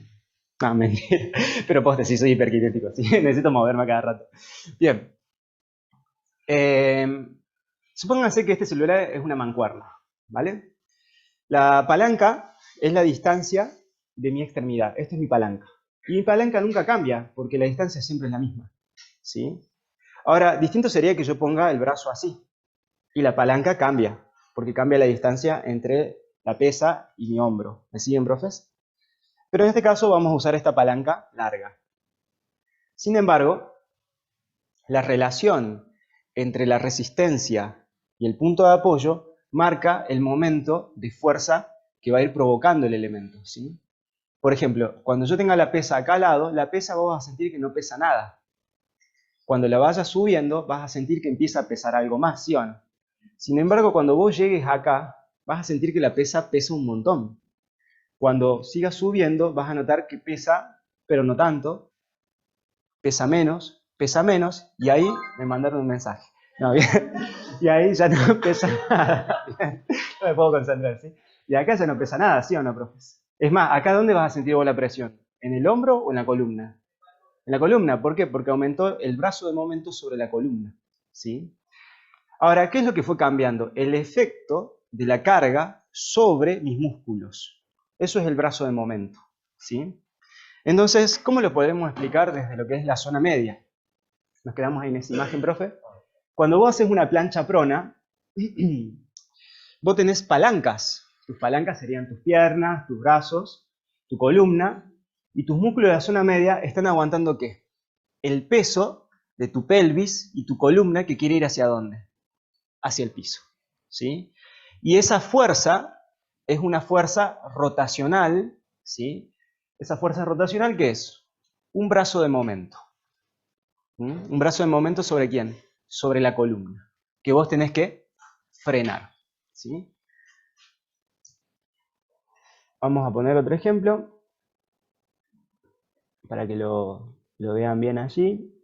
Speaker 1: No, mentira. Pero posta, sí, soy hiperkinético, ¿sí? Necesito moverme a cada rato. Bien. Supónganse que este celular es una mancuerna, ¿vale? La palanca es la distancia de mi extremidad. Esta es mi palanca. Y mi palanca nunca cambia, porque la distancia siempre es la misma, ¿sí? Ahora, distinto sería que yo ponga el brazo así, y la palanca cambia, porque cambia la distancia entre la pesa y mi hombro. ¿Me siguen, profes? Pero en este caso vamos a usar esta palanca larga. Sin embargo, la relación entre la resistencia y el punto de apoyo marca el momento de fuerza que va a ir provocando el elemento, ¿sí? Por ejemplo, cuando yo tenga la pesa acá al lado, la pesa vos vas a sentir que no pesa nada. Cuando la vayas subiendo, vas a sentir que empieza a pesar algo más, ¿sí o no? Sin embargo, cuando vos llegues acá, vas a sentir que la pesa un montón. Cuando sigas subiendo, vas a notar que pesa, pero no tanto, pesa menos, y ahí me mandaron un mensaje. No, bien. Y ahí ya no pesa nada. Bien. No me puedo concentrar, ¿sí? Y acá ya no pesa nada, ¿sí o no, profes? Es más, ¿acá dónde vas a sentir vos la presión? ¿En el hombro o en la columna? En la columna, ¿por qué? Porque aumentó el brazo de momento sobre la columna, ¿sí? Ahora, ¿qué es lo que fue cambiando? El efecto de la carga sobre mis músculos. Eso es el brazo de momento, ¿sí? Entonces, ¿cómo lo podemos explicar desde lo que es la zona media? Nos quedamos ahí en esa imagen, profe. Cuando vos haces una plancha prona, vos tenés palancas. Tus palancas serían tus piernas, tus brazos, tu columna, y tus músculos de la zona media están aguantando ¿qué? El peso de tu pelvis y tu columna que quiere ir hacia dónde? Hacia el piso, ¿sí? Y esa fuerza es una fuerza rotacional, ¿sí? Esa fuerza rotacional, ¿qué es? Un brazo de momento. ¿Mm? Un brazo de momento ¿sobre quién? Sobre la columna, que vos tenés que frenar, ¿sí? Vamos a poner otro ejemplo para que lo vean bien allí.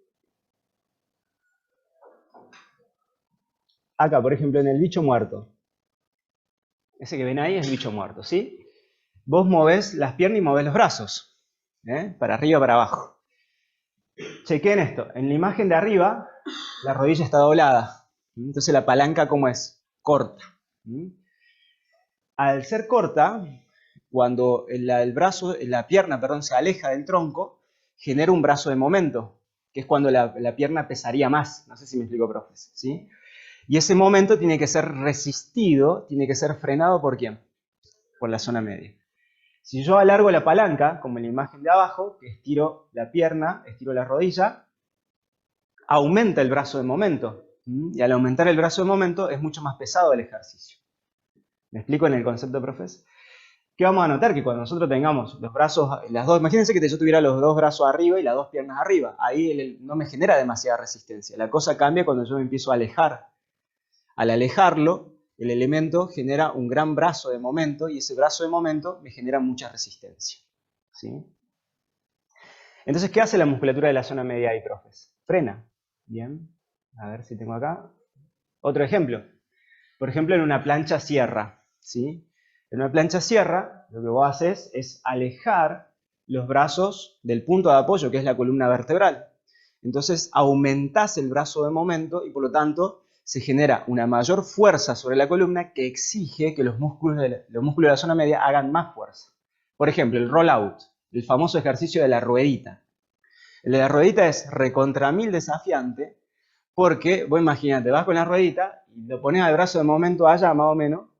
Speaker 1: Acá, por ejemplo, en el bicho muerto. Ese que ven ahí es el bicho muerto, ¿sí? Vos movés las piernas y movés los brazos, para arriba, para abajo. Chequen esto, en la imagen de arriba, la rodilla está doblada. Entonces la palanca, ¿cómo es? Corta. Al ser corta, cuando el brazo, la pierna, perdón, se aleja del tronco, genera un brazo de momento, que es cuando la pierna pesaría más. No sé si me explico, profes, ¿sí? Y ese momento tiene que ser resistido, tiene que ser frenado ¿por quién? Por la zona media. Si yo alargo la palanca, como en la imagen de abajo, que estiro la pierna, estiro la rodilla, aumenta el brazo de momento. Y al aumentar el brazo de momento es mucho más pesado el ejercicio. ¿Me explico en el concepto, profes? ¿Qué vamos a notar? Que cuando nosotros tengamos los brazos, las dos, imagínense que yo tuviera los dos brazos arriba y las dos piernas arriba. Ahí no me genera demasiada resistencia. La cosa cambia cuando yo me empiezo a alejar. Al alejarlo, el elemento genera un gran brazo de momento y ese brazo de momento me genera mucha resistencia. ¿Sí? Entonces, ¿qué hace la musculatura de la zona media ahí, profes? Frena. Bien. A ver si tengo acá. Otro ejemplo. Por ejemplo, en una plancha sierra. ¿Sí? En una plancha sierra, lo que vos haces es alejar los brazos del punto de apoyo, que es la columna vertebral. Entonces, aumentás el brazo de momento y, por lo tanto, se genera una mayor fuerza sobre la columna que exige que los músculos de la zona media hagan más fuerza. Por ejemplo, el roll out, el famoso ejercicio de la ruedita. El de la ruedita es recontra mil desafiante porque, vos imagínate, vas con la ruedita y lo pones al brazo de momento allá más o menos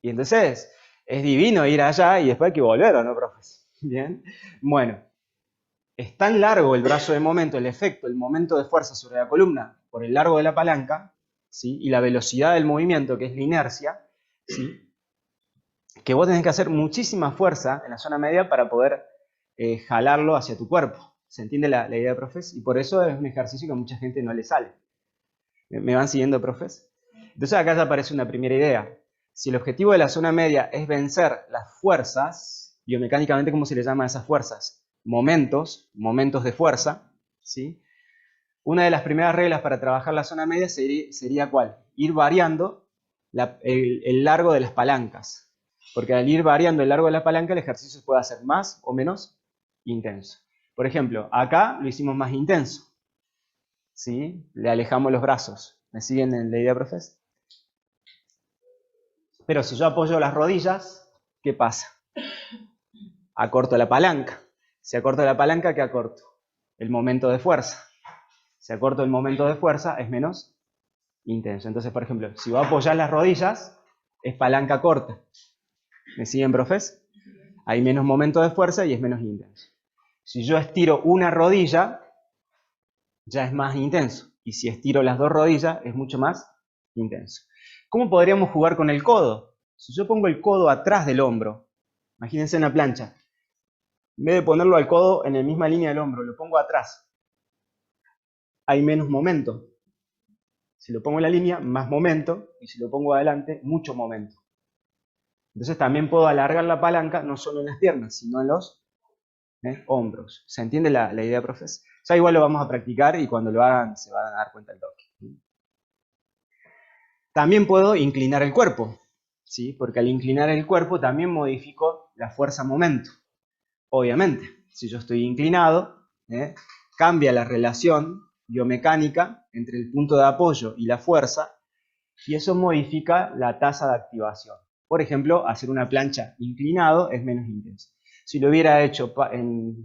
Speaker 1: y entonces es divino ir allá y después hay que volver, ¿o no, profes? Bien. Bueno, es tan largo el brazo de momento, el efecto, el momento de fuerza sobre la columna por el largo de la palanca, ¿sí? Y la velocidad del movimiento, que es la inercia, ¿sí? Que vos tenés que hacer muchísima fuerza en la zona media para poder jalarlo hacia tu cuerpo. ¿Se entiende la idea, profes? Y por eso es un ejercicio que a mucha gente no le sale. ¿Me van siguiendo, profes? Entonces acá ya aparece una primera idea. Si el objetivo de la zona media es vencer las fuerzas, biomecánicamente, ¿cómo se le llama a esas fuerzas? Momentos de fuerza, ¿sí? Una de las primeras reglas para trabajar la zona media sería ¿cuál? Ir variando el largo de las palancas. Porque al ir variando el largo de la palanca, el ejercicio se puede hacer más o menos intenso. Por ejemplo, acá lo hicimos más intenso. ¿Sí? Le alejamos los brazos. ¿Me siguen en la idea, profes? Pero si yo apoyo las rodillas, ¿qué pasa? Acorto la palanca. Si acorto la palanca, ¿qué acorto? El momento de fuerza. Si acorto el momento de fuerza, es menos intenso. Entonces, por ejemplo, si voy a apoyar las rodillas, es palanca corta. ¿Me siguen, profes? Hay menos momento de fuerza y es menos intenso. Si yo estiro una rodilla, ya es más intenso. Y si estiro las dos rodillas, es mucho más intenso. ¿Cómo podríamos jugar con el codo? Si yo pongo el codo atrás del hombro, imagínense en la plancha, en vez de ponerlo al codo en la misma línea del hombro, lo pongo atrás, hay menos momento. Si lo pongo en la línea, más momento, y si lo pongo adelante, mucho momento. Entonces también puedo alargar la palanca, no solo en las piernas, sino en los hombros. ¿Se entiende la idea, profes? Ya igual lo vamos a practicar y cuando lo hagan se van a dar cuenta del toque. También puedo inclinar el cuerpo, ¿sí? Porque al inclinar el cuerpo también modifico la fuerza-momento. Obviamente, si yo estoy inclinado, cambia la relación biomecánica entre el punto de apoyo y la fuerza, y eso modifica la tasa de activación. Por ejemplo, hacer una plancha inclinado es menos intenso. Si lo hubiera hecho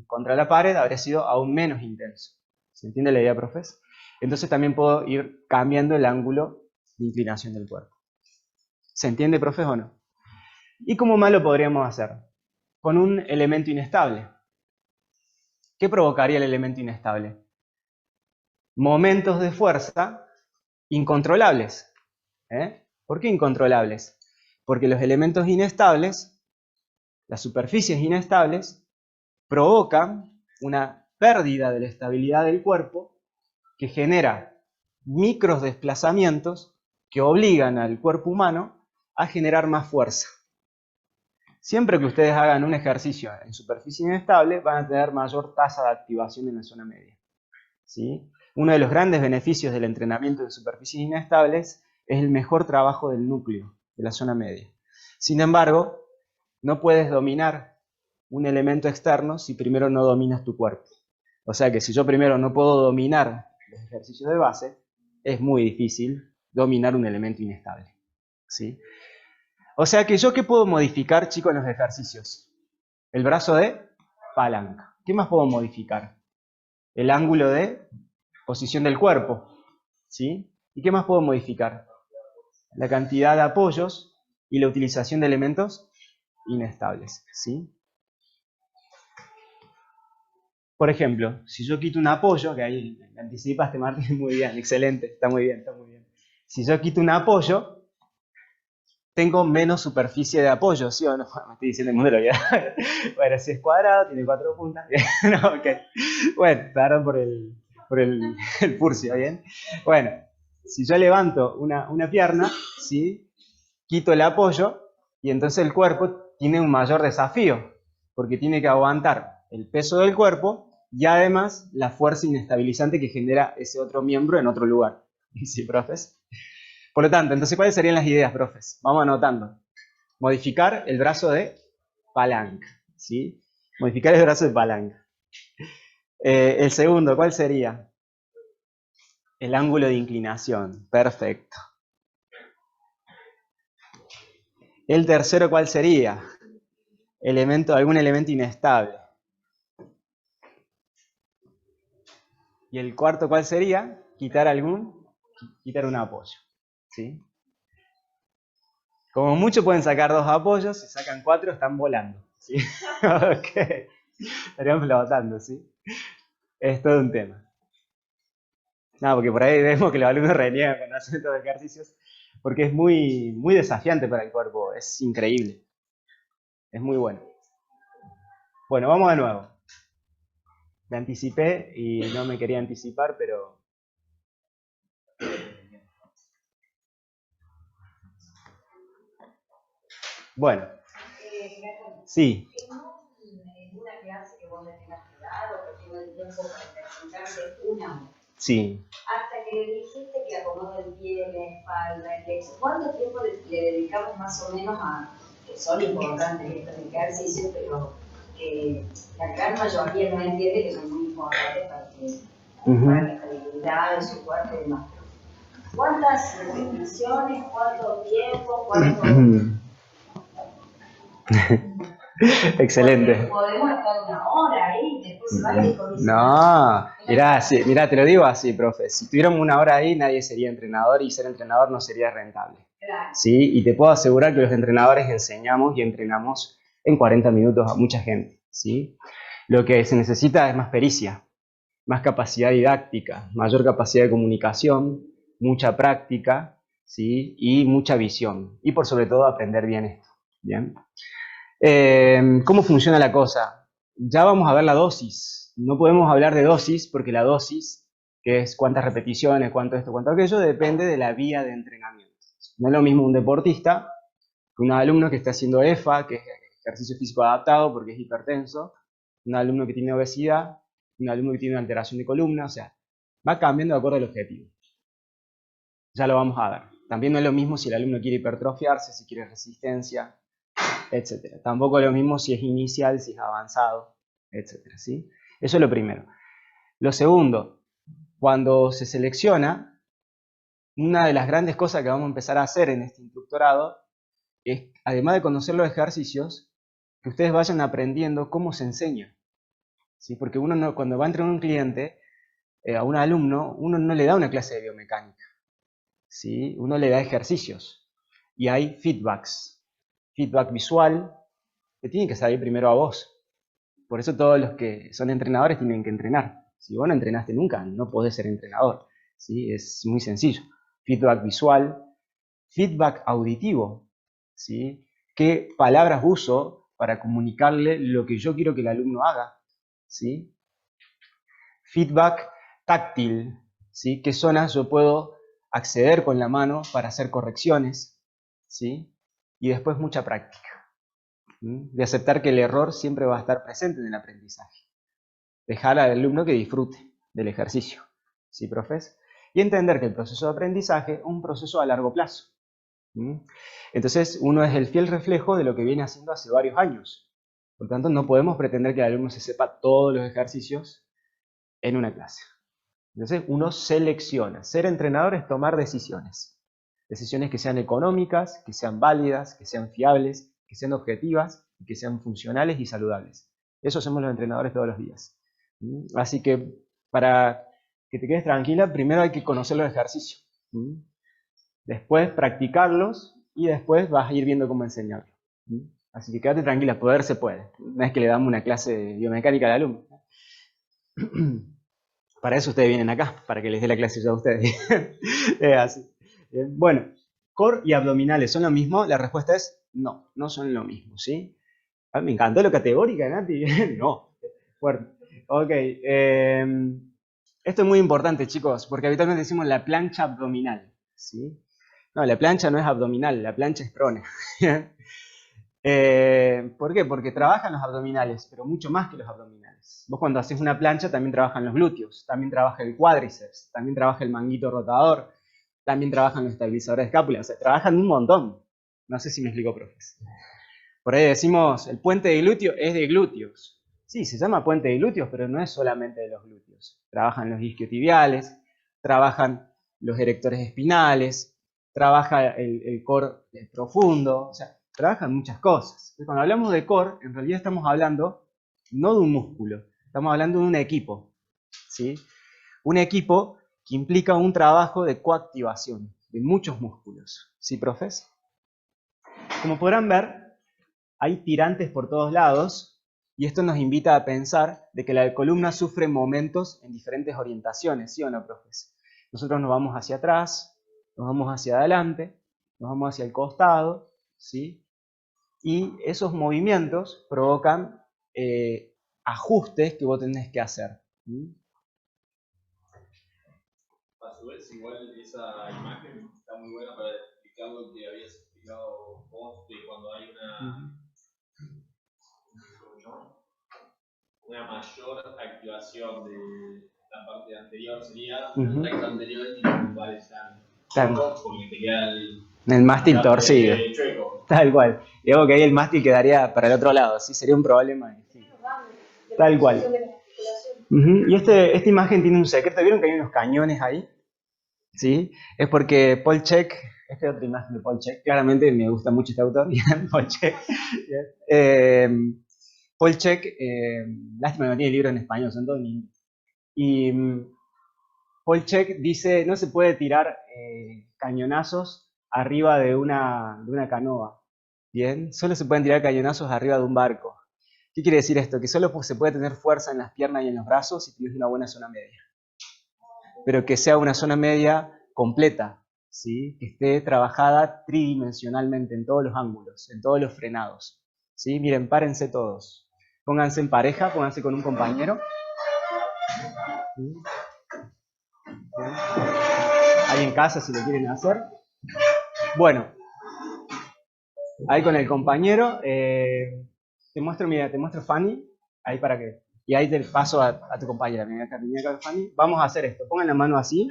Speaker 1: contra la pared, habría sido aún menos intenso. ¿Se entiende la idea, profes? Entonces también puedo ir cambiando el ángulo de inclinación del cuerpo. ¿Se entiende, profes, o no? ¿Y cómo más lo podríamos hacer? Con un elemento inestable. ¿Qué provocaría el elemento inestable? Momentos de fuerza incontrolables. ¿Por qué incontrolables? Porque los elementos inestables, las superficies inestables, provocan una pérdida de la estabilidad del cuerpo que genera micros desplazamientos que obligan al cuerpo humano a generar más fuerza. Siempre que ustedes hagan un ejercicio en superficie inestable, van a tener mayor tasa de activación en la zona media. ¿Sí? Uno de los grandes beneficios del entrenamiento en superficies inestables es el mejor trabajo del núcleo, de la zona media. Sin embargo, no puedes dominar un elemento externo si primero no dominas tu cuerpo. O sea que si yo primero no puedo dominar los ejercicios de base, es muy difícil dominar un elemento inestable. ¿Sí? O sea que yo, ¿qué puedo modificar, chicos, en los ejercicios? El brazo de palanca. ¿Qué más puedo modificar? El ángulo de posición del cuerpo, ¿sí? ¿Y qué más puedo modificar? La cantidad de apoyos y la utilización de elementos inestables, ¿sí? Por ejemplo, si yo quito un apoyo, que ahí me anticipaste, Martín, muy bien, excelente, está muy bien, está muy bien. Si yo quito un apoyo, tengo menos superficie de apoyo, ¿sí o no? Me estoy diciendo el modelo ya. Bueno, si es cuadrado, tiene 4 puntas. No, ok. Bueno, perdón el furcio, ¿bien? Bueno, si yo levanto una pierna, ¿sí? Quito el apoyo y entonces el cuerpo tiene un mayor desafío, porque tiene que aguantar el peso del cuerpo y además la fuerza inestabilizante que genera ese otro miembro en otro lugar. ¿Sí, profes? Por lo tanto, entonces, ¿cuáles serían las ideas, profes? Vamos anotando. Modificar el brazo de palanca, ¿sí? Modificar el brazo de palanca. El segundo, ¿cuál sería? El ángulo de inclinación. Perfecto. El tercero, ¿cuál sería? Algún elemento inestable. Y el cuarto, ¿cuál sería? Quitar un apoyo, ¿sí? Como mucho pueden sacar 2 apoyos, si sacan 4 están volando, ¿sí? Ok, estarían flotando, ¿sí? Es todo un tema. No, porque por ahí vemos que los alumnos reniegan cuando hacen estos ejercicios, porque es muy, muy desafiante para el cuerpo, es increíble, es muy bueno. Bueno, vamos de nuevo. Me anticipé y no me quería anticipar, pero... Bueno, sí. En una clase que vos le tengas que dar o que tenga el tiempo para presentarse una hora. Sí. Hasta que le dijiste que acomoda el pie, la espalda, el pecho. ¿Cuánto tiempo le dedicamos más o menos a, que son importantes estos ejercicios, pero que la gran mayoría no entiende que son muy importantes para la estabilidad de su cuerpo y demás? ¿Cuántas repeticiones, cuánto tiempo, cuánto... Excelente. Podemos estar una hora ahí, después se va a ir. No, mirá, te lo digo así, profe. Si tuviéramos una hora ahí, nadie sería entrenador y ser entrenador no sería rentable. Claro. ¿Sí? Y te puedo asegurar que los entrenadores enseñamos y entrenamos en 40 minutos a mucha gente. ¿Sí? Lo que se necesita es más pericia, más capacidad didáctica, mayor capacidad de comunicación, mucha práctica, ¿sí? Y mucha visión. Y por sobre todo aprender bien esto. ¿Bien? ¿Cómo funciona la cosa? Ya vamos a ver la dosis. No podemos hablar de dosis porque la dosis, que es cuántas repeticiones, cuánto esto, cuánto aquello, depende de la vía de entrenamiento. No es lo mismo un deportista que un alumno que está haciendo EFA, que es ejercicio físico adaptado porque es hipertenso, un alumno que tiene obesidad, un alumno que tiene una alteración de columna, o sea, va cambiando de acuerdo al objetivo. Ya lo vamos a ver. También no es lo mismo si el alumno quiere hipertrofiarse, si quiere resistencia, etcétera. Tampoco es lo mismo si es inicial, si es avanzado, etcétera, ¿sí? Eso es lo primero. Lo segundo, cuando se selecciona, una de las grandes cosas que vamos a empezar a hacer en este instructorado es, además de conocer los ejercicios, que ustedes vayan aprendiendo cómo se enseña, ¿sí? Porque uno no, cuando va a entrenar a un cliente, a un alumno, uno no le da una clase de biomecánica, ¿sí? Uno le da ejercicios y hay feedbacks, feedback visual, que tiene que salir primero a vos. Por eso todos los que son entrenadores tienen que entrenar. Si vos no entrenaste nunca, no podés ser entrenador, ¿sí? Es muy sencillo. Feedback visual, feedback auditivo, ¿sí? ¿Qué palabras uso para comunicarle lo que yo quiero que el alumno haga? ¿Sí? Feedback táctil, ¿sí? ¿Qué zonas yo puedo acceder con la mano para hacer correcciones? ¿Sí? Y después mucha práctica. De aceptar que el error siempre va a estar presente en el aprendizaje. Dejar al alumno que disfrute del ejercicio. ¿Sí, profes? Y entender que el proceso de aprendizaje es un proceso a largo plazo. Entonces, uno es el fiel reflejo de lo que viene haciendo hace varios años. Por lo tanto, no podemos pretender que el alumno se sepa todos los ejercicios en una clase. Entonces, uno selecciona. Ser entrenador es tomar decisiones. Decisiones que sean económicas, que sean válidas, que sean fiables, que sean objetivas y que sean funcionales y saludables. Eso hacemos los entrenadores todos los días. Así que para que te quedes tranquila, primero hay que conocer los ejercicios. Después practicarlos y después vas a ir viendo cómo enseñarlos. Así que quédate tranquila, poder se puede. No es que le damos una clase de biomecánica al alumno. Para eso ustedes vienen acá, para que les dé la clase yo a ustedes. Es así. Bueno, core y abdominales, ¿son lo mismo? La respuesta es no, no son lo mismo, ¿sí? Me encantó lo categórica, Nati. No, fuerte. Ok, esto es muy importante, chicos, porque habitualmente decimos la plancha abdominal, ¿sí? No, la plancha no es abdominal, la plancha es prona. ¿Por qué? Porque trabajan los abdominales, pero mucho más que los abdominales. Vos cuando haces una plancha también trabajan los glúteos, también trabaja el cuádriceps, también trabaja el manguito rotador, también trabajan los estabilizadores de escápula, o sea, trabajan un montón. No sé si me explico, profes. Por ahí decimos, el puente de glúteo es de glúteos. Sí, se llama puente de glúteos, pero no es solamente de los glúteos. Trabajan los isquiotibiales, trabajan los erectores espinales, trabaja el core profundo, o sea, trabajan muchas cosas. Entonces, cuando hablamos de core, en realidad estamos hablando no de un músculo, estamos hablando de un equipo, ¿sí? Un equipo que implica un trabajo de coactivación de muchos músculos. ¿Sí, profes? Como podrán ver, hay tirantes por todos lados y esto nos invita a pensar de que la columna sufre momentos en diferentes orientaciones, ¿sí o no, profes? Nosotros nos vamos hacia atrás, nos vamos hacia adelante, nos vamos hacia el costado, ¿sí? Y esos movimientos provocan ajustes que vos tenés que hacer.
Speaker 2: A su vez, igual esa imagen está muy buena para explicar lo que habías explicado vos de cuando hay una mayor activación de la parte anterior, sería el recto anterior y los lumbares están porque te queda
Speaker 1: el mástil torcido. Tal cual. Digo que ahí el mástil quedaría para el otro lado, sí, sería un problema. Sí. Tal cual. Y esta imagen tiene un secreto. ¿Vieron que hay unos cañones ahí? ¿Sí? Es porque Paul Chek, esta es otra imagen de Paul Chek, claramente me gusta mucho este autor, Paul Chek. Paul Chek, lástima que no tiene libro en español, son todos en inglés. Y Paul Chek dice, no se puede tirar cañonazos arriba de una canoa, ¿bien? Solo se pueden tirar cañonazos arriba de un barco. ¿Qué quiere decir esto? Que solo se puede tener fuerza en las piernas y en los brazos si tienes una buena zona media. Pero que sea una zona media completa, ¿sí? Que esté trabajada tridimensionalmente en todos los ángulos, en todos los frenados. ¿Sí? Miren, párense todos. Pónganse en pareja, pónganse con un compañero. ¿Sí? Ahí en casa si lo quieren hacer. Bueno, ahí con el compañero. Te muestro Fanny, ahí para que... Y ahí te paso a tu compañera. Mira acá, Fanny. Vamos a hacer esto. Pongan la mano así.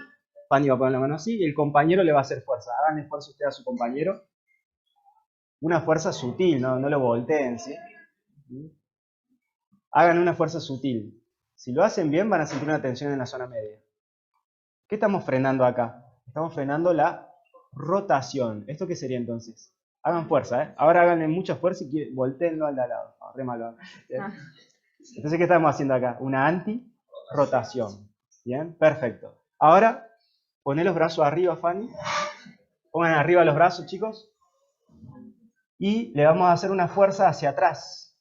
Speaker 1: Fanny va a poner la mano así y el compañero le va a hacer fuerza. Hagan esfuerzo usted a su compañero. Una fuerza sutil, no lo volteen, ¿sí? Hagan una fuerza sutil. Si lo hacen bien, van a sentir una tensión en la zona media. ¿Qué estamos frenando acá? Estamos frenando la rotación. ¿Esto qué sería entonces? Hagan fuerza, ¿eh? Ahora háganle mucha fuerza y volteenlo al de al lado. Re malo. Entonces, ¿qué estamos haciendo acá? Una anti-rotación. ¿Bien? Perfecto. Ahora, poné los brazos arriba, Fanny. Pongan arriba los brazos, chicos. Y le vamos a hacer una fuerza hacia atrás.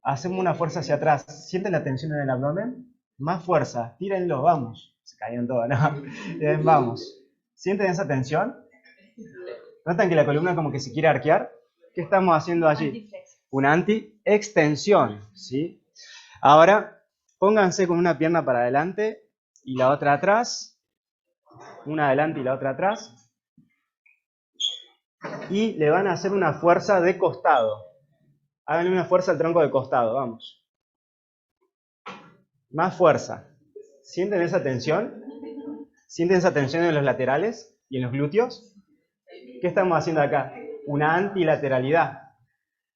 Speaker 1: Hacemos una fuerza hacia atrás. ¿Sienten la tensión en el abdomen? Más fuerza. Tírenlo, vamos. Se cayeron todos, ¿no? Bien, vamos. ¿Sienten esa tensión? ¿Notan que la columna como que se quiere arquear? ¿Qué estamos haciendo allí? Una anti-extensión, ¿sí? Ahora, pónganse con una pierna para adelante y la otra atrás. Una adelante y la otra atrás. Y le van a hacer una fuerza de costado. Háganle una fuerza al tronco de costado, vamos. Más fuerza. ¿Sienten esa tensión? ¿Sienten esa tensión en los laterales y en los glúteos? ¿Qué estamos haciendo acá? Una antilateralidad.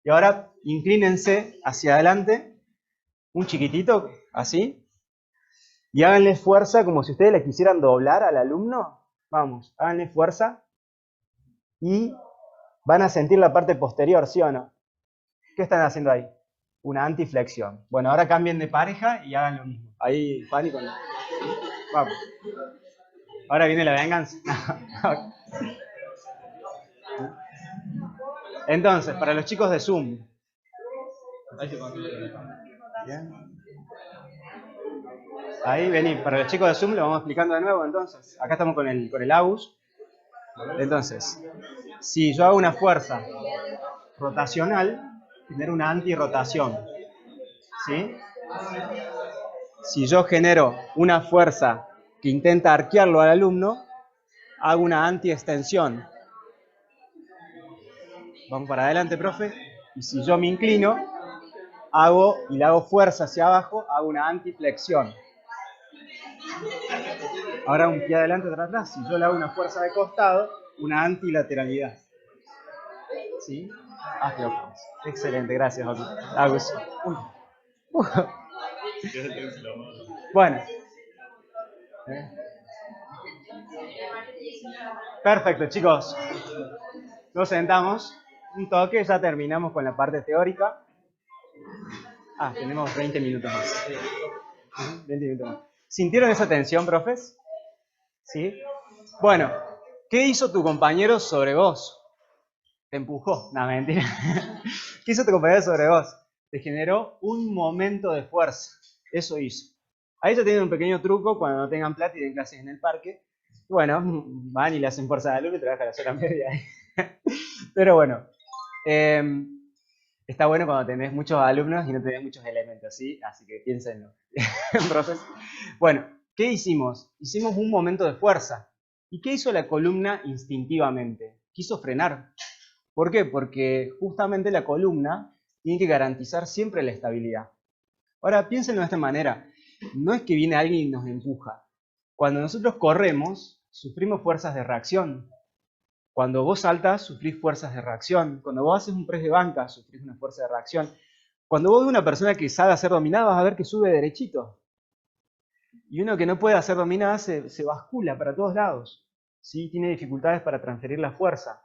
Speaker 1: Y ahora inclínense hacia adelante, un chiquitito, así, y háganle fuerza como si ustedes le quisieran doblar al alumno. Vamos, háganle fuerza y van a sentir la parte posterior, ¿sí o no? ¿Qué están haciendo ahí? una antiflexión. Bueno, ahora cambien de pareja y hagan lo mismo. Ahí, pánico. Vamos. Ahora viene la venganza. Entonces, para los chicos de Zoom. Bien. Ahí vení, para los chicos de Zoom lo vamos explicando de nuevo entonces. Acá estamos con el AUS. Entonces, si yo hago una fuerza rotacional, genero una antirrotación. ¿Sí? Si yo genero una fuerza que intenta arquearlo al alumno, hago una antiextensión. Vamos para adelante, profe. Y si yo me inclino, y le hago fuerza hacia abajo, hago una antiflexión. Ahora un pie adelante, otro atrás. Si yo le hago una fuerza de costado, una antilateralidad. ¿Sí? Excelente, gracias, Agus. Bueno. Perfecto, chicos. Nos sentamos. Un toque, ya terminamos con la parte teórica. Tenemos 20 minutos más. 20 minutos más. ¿Sintieron esa tensión, profes? ¿Sí? Bueno, ¿qué hizo tu compañero sobre vos? Te empujó. No, mentira. ¿Qué hizo tu compañero sobre vos? Te generó un momento de fuerza. Eso hizo. Ahí ya tienen un pequeño truco cuando no tengan plata y den clases en el parque. Bueno, van y le hacen fuerza de alumno y trabajan la sola media. Pero bueno, está bueno cuando tenés muchos alumnos y no tenés muchos elementos, ¿sí? Así que piénsenlo. Profes. Bueno, ¿qué hicimos? Hicimos un momento de fuerza. ¿Y qué hizo la columna instintivamente? Quiso frenar. ¿Por qué? Porque justamente la columna tiene que garantizar siempre la estabilidad. Ahora, piénsenlo de esta manera. No es que viene alguien y nos empuja. Cuando nosotros corremos, sufrimos fuerzas de reacción. Cuando vos saltas, sufrís fuerzas de reacción. Cuando vos haces un press de banca, sufrís una fuerza de reacción. Cuando vos ves una persona que sabe hacer dominada, vas a ver que sube derechito. Y uno que no puede hacer dominada se bascula para todos lados. ¿Sí? Tiene dificultades para transferir la fuerza.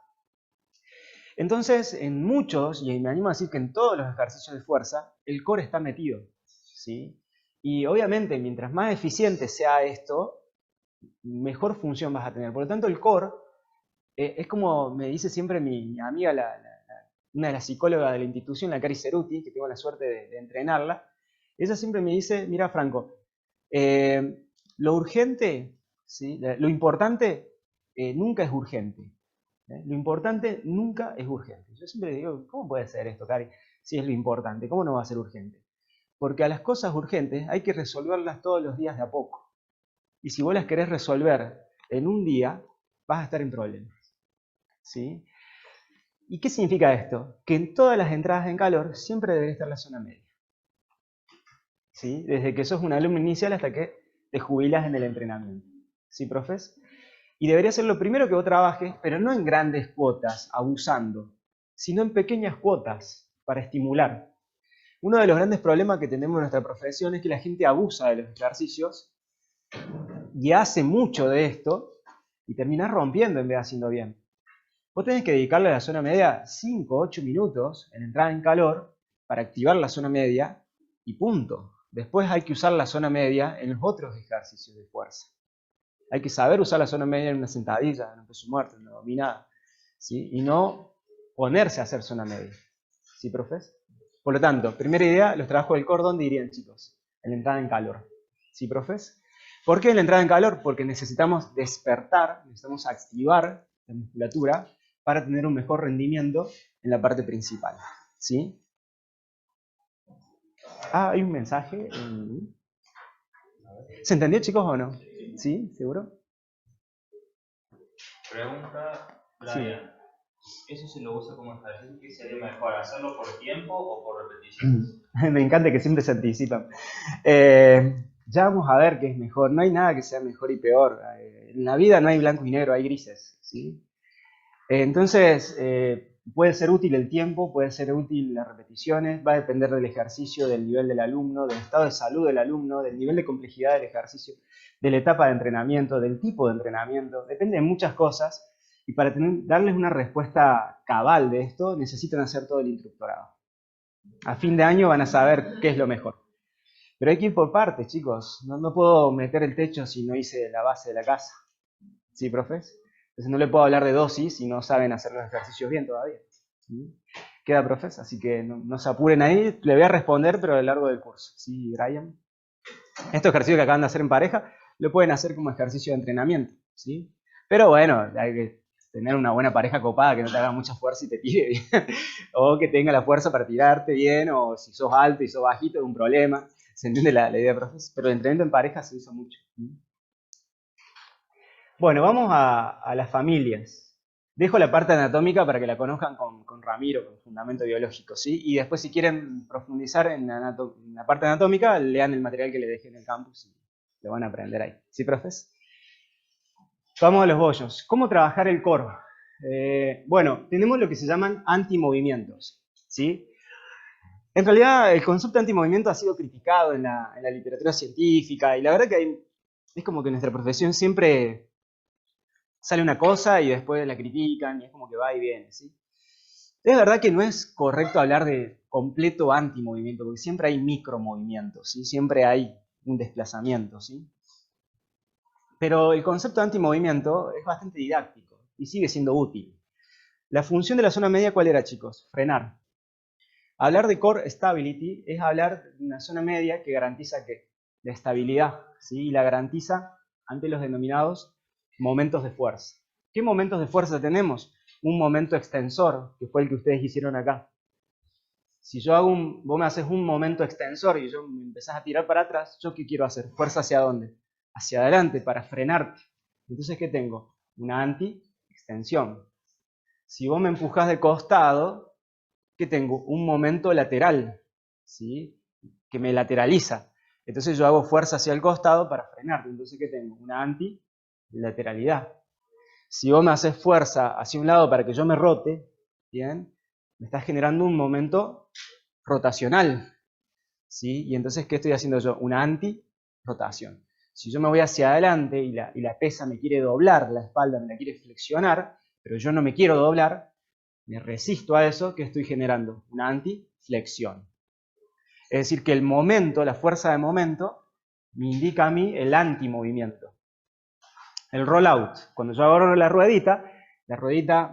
Speaker 1: Entonces, en muchos, y me animo a decir que en todos los ejercicios de fuerza, el core está metido. ¿Sí? Y obviamente, mientras más eficiente sea esto, mejor función vas a tener. Por lo tanto, el core es como me dice siempre mi amiga, una de las psicólogas de la institución, la Cari Ceruti, que tengo la suerte de entrenarla. Ella siempre me dice, mira Franco, lo urgente, ¿sí? Lo importante nunca es urgente. Lo importante nunca es urgente. Yo siempre digo, ¿cómo puede ser esto, Cari? Si es lo importante, ¿cómo no va a ser urgente? Porque a las cosas urgentes hay que resolverlas todos los días de a poco. Y si vos las querés resolver en un día, vas a estar en problemas. ¿Sí? ¿Y qué significa esto? Que en todas las entradas en calor siempre debería estar la zona media. ¿Sí? Desde que sos un alumno inicial hasta que te jubilas en el entrenamiento. ¿Sí, profes? Y debería ser lo primero que vos trabajes, pero no en grandes cuotas, abusando, sino en pequeñas cuotas, para estimular. Uno de los grandes problemas que tenemos en nuestra profesión es que la gente abusa de los ejercicios y hace mucho de esto y termina rompiendo en vez de haciendo bien. Vos tenés que dedicarle a la zona media 5 o 8 minutos en entrada en calor para activar la zona media y punto. Después hay que usar la zona media en los otros ejercicios de fuerza. Hay que saber usar la zona media en una sentadilla, en un peso muerto, en una dominada, ¿sí? Y no ponerse a hacer zona media. ¿Sí, profes? Por lo tanto, primera idea, los trabajos del core, ¿dónde irían, chicos? En la entrada en calor. ¿Sí, profes? ¿Por qué en la entrada en calor? Porque necesitamos despertar, necesitamos activar la musculatura para tener un mejor rendimiento en la parte principal. ¿Sí? Hay un mensaje. ¿Se entendió, chicos, o no? ¿Sí? ¿Seguro?
Speaker 2: Pregunta, Brian. Sí. ¿Eso se lo usa como ejercicio? ¿Qué sería mejor, hacerlo por tiempo o por repeticiones?
Speaker 1: Me encanta que siempre se anticipan. Ya vamos a ver qué es mejor. No hay nada que sea mejor y peor. En la vida no hay blanco y negro, hay grises. ¿Sí? Entonces, puede ser útil el tiempo, puede ser útil las repeticiones, va a depender del ejercicio, del nivel del alumno, del estado de salud del alumno, del nivel de complejidad del ejercicio, de la etapa de entrenamiento, del tipo de entrenamiento, depende de muchas cosas. Y para darles una respuesta cabal de esto, necesitan hacer todo el instructorado. A fin de año van a saber qué es lo mejor. Pero hay que ir por partes, chicos. No puedo meter el techo si no hice la base de la casa. ¿Sí, profes? Entonces no le puedo hablar de dosis si no saben hacer los ejercicios bien todavía. ¿Sí? ¿Queda, profes? Así que no se apuren ahí. Le voy a responder, pero a lo largo del curso. ¿Sí, Brian? Estos ejercicios que acaban de hacer en pareja lo pueden hacer como ejercicio de entrenamiento. ¿Sí? Pero bueno, hay que tener una buena pareja copada que no te haga mucha fuerza y te tire bien. O que tenga la fuerza para tirarte bien. O si sos alto y sos bajito, es un problema. ¿Se entiende la idea, profes? Pero el entrenamiento en pareja se usa mucho. Bueno, vamos a las familias. Dejo la parte anatómica para que la conozcan con Ramiro, con fundamento biológico, ¿sí? Y después, si quieren profundizar en la parte anatómica, lean el material que les dejé en el campus y lo van a aprender ahí. ¿Sí, profes? Vamos a los bollos. ¿Cómo trabajar el core? Bueno, tenemos lo que se llaman antimovimientos, ¿sí? En realidad, el concepto de antimovimiento ha sido criticado en la literatura científica y la verdad que es como que en nuestra profesión siempre sale una cosa y después la critican y es como que va y viene, ¿sí? Es verdad que no es correcto hablar de completo antimovimiento, porque siempre hay micromovimientos, ¿sí? Siempre hay un desplazamiento, ¿sí? Pero el concepto de antimovimiento es bastante didáctico y sigue siendo útil. La función de la zona media, ¿cuál era, chicos? Frenar. Hablar de core stability es hablar de una zona media que garantiza ¿qué? La estabilidad, ¿sí? Y la garantiza ante los denominados momentos de fuerza. ¿Qué momentos de fuerza tenemos? Un momento extensor, que fue el que ustedes hicieron acá. Si yo hago vos me haces un momento extensor y yo me empezás a tirar para atrás, ¿yo qué quiero hacer? ¿Fuerza hacia dónde? Hacia adelante, para frenarte. Entonces, ¿qué tengo? Una anti-extensión. Si vos me empujás de costado, ¿qué tengo? Un momento lateral, ¿sí? Que me lateraliza. Entonces yo hago fuerza hacia el costado para frenarte. Entonces, ¿qué tengo? Una anti-lateralidad. Si vos me haces fuerza hacia un lado para que yo me rote, ¿bien? Me estás generando un momento rotacional, ¿sí? Y entonces, ¿qué estoy haciendo yo? Una anti-rotación. Si yo me voy hacia adelante y la pesa me quiere doblar, la espalda me la quiere flexionar, pero yo no me quiero doblar, me resisto a eso, ¿qué estoy generando? Una antiflexión. Es decir, que el momento, la fuerza de momento, me indica a mí el antimovimiento. El rollout, cuando yo agarro la ruedita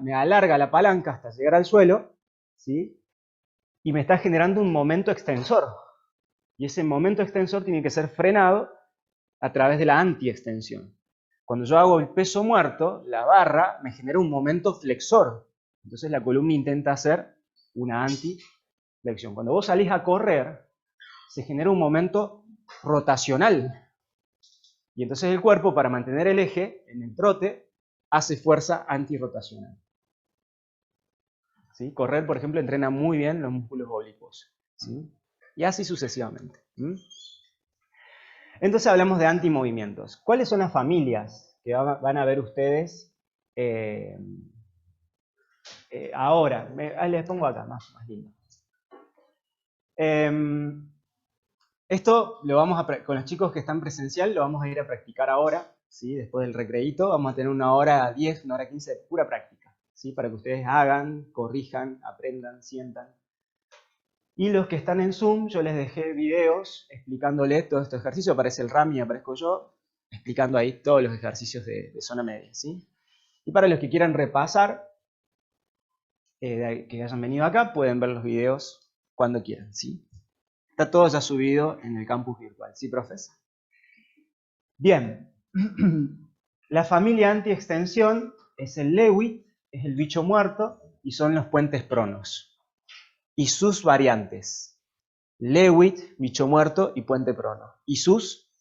Speaker 1: me alarga la palanca hasta llegar al suelo, ¿sí? Y me está generando un momento extensor. Y ese momento extensor tiene que ser frenado a través de la antiextensión. Cuando yo hago el peso muerto, la barra me genera un momento flexor. Entonces la columna intenta hacer una antiflexión. Cuando vos salís a correr, se genera un momento rotacional. Y entonces el cuerpo, para mantener el eje en el trote, hace fuerza antirrotacional. ¿Sí? Correr, por ejemplo, entrena muy bien los músculos oblicuos. ¿Sí? Y así sucesivamente. Entonces hablamos de antimovimientos. ¿Cuáles son las familias que van a ver ustedes ahora? Les pongo acá, más lindo. Esto lo vamos con los chicos que están presencial, lo vamos a ir a practicar ahora, ¿sí? Después del recreíto, vamos a tener 1 hora 10, 1 hora 15 de pura práctica, ¿sí? Para que ustedes hagan, corrijan, aprendan, sientan. Y los que están en Zoom, yo les dejé videos explicándoles todo este ejercicio. Aparece el Rami y aparezco yo, explicando ahí todos los ejercicios de zona media, ¿sí? Y para los que quieran repasar, que hayan venido acá, pueden ver los videos cuando quieran, ¿sí? Está todo ya subido en el campus virtual, ¿sí, profesor? Bien. La familia antiextensión es el Lewitt, es el bicho muerto, y son los puentes pronos. Y sus variantes. Lewitt, bicho muerto y puente prono. Y sus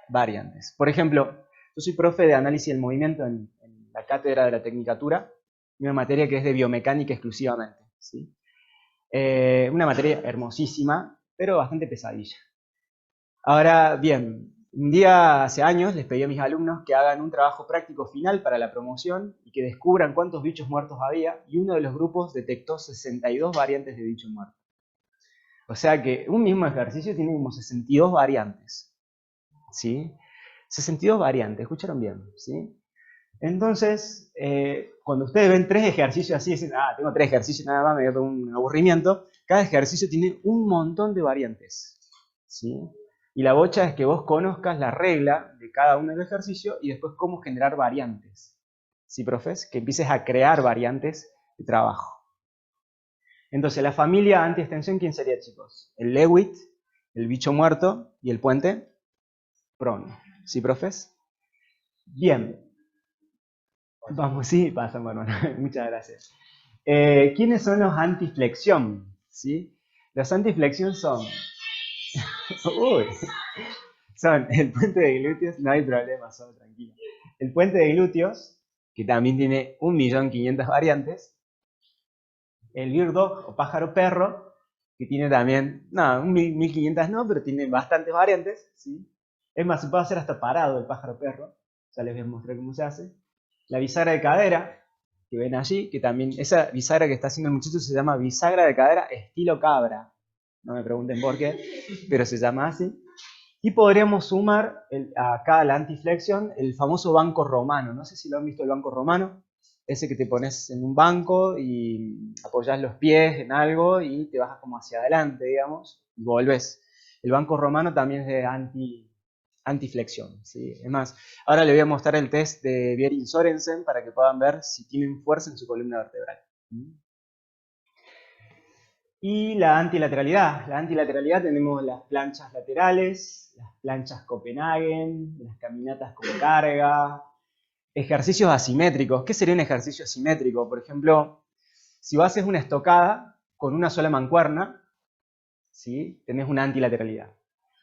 Speaker 1: variantes. Por ejemplo, yo soy profe de análisis del movimiento en la cátedra de la Tecnicatura, una materia que es de biomecánica exclusivamente, ¿sí? Una materia hermosísima, pero bastante pesadilla. Ahora, bien, un día hace años les pedí a mis alumnos que hagan un trabajo práctico final para la promoción y que descubran cuántos bichos muertos había, y uno de los grupos detectó 62 variantes de bichos muertos. O sea que un mismo ejercicio tiene como 62 variantes, ¿sí? 62 variantes, ¿escucharon bien? ¿Sí? Entonces, cuando ustedes ven 3 ejercicios así, dicen, tengo 3 ejercicios nada más, me dio un aburrimiento, cada ejercicio tiene un montón de variantes, ¿sí? Y la bocha es que vos conozcas la regla de cada uno de los ejercicios y después cómo generar variantes. ¿Sí, profes? Que empieces a crear variantes de trabajo. Entonces, la familia anti-extensión, ¿quién sería, chicos? El Lewitt, el bicho muerto y el puente prono. ¿Sí, profes? Bien. Vamos, sí, pasa, bueno, muchas gracias. ¿Quiénes son los antiflexión? ¿Sí? Los antiflexión son... Uy, son el puente de glúteos, no hay problema, solo tranquilo. El puente de glúteos, que también tiene 1.500.000 variantes. El bird dog o pájaro perro, que tiene también, no, 1.500 no, pero tiene bastantes variantes, ¿sí? Es más, se puede hacer hasta parado el pájaro perro. Ya les voy a mostrar cómo se hace. La bisagra de cadera, que ven allí, que también, esa bisagra que está haciendo el muchacho se llama bisagra de cadera estilo cabra. No me pregunten por qué, pero se llama así. Y podríamos sumar acá a la antiflexión el famoso banco romano. No sé si lo han visto el banco romano. Ese que te pones en un banco y apoyas los pies en algo y te bajas como hacia adelante, digamos, y volvés. El banco romano también es de antiflexión, ¿sí? Es más, ahora le voy a mostrar el test de Bjerring Sorensen para que puedan ver si tienen fuerza en su columna vertebral. Y la antilateralidad. La antilateralidad tenemos las planchas laterales, las planchas Copenhagen, las caminatas con carga, ejercicios asimétricos. ¿Qué sería un ejercicio asimétrico? Por ejemplo, si vos haces una estocada con una sola mancuerna, ¿sí? Tenés una antilateralidad.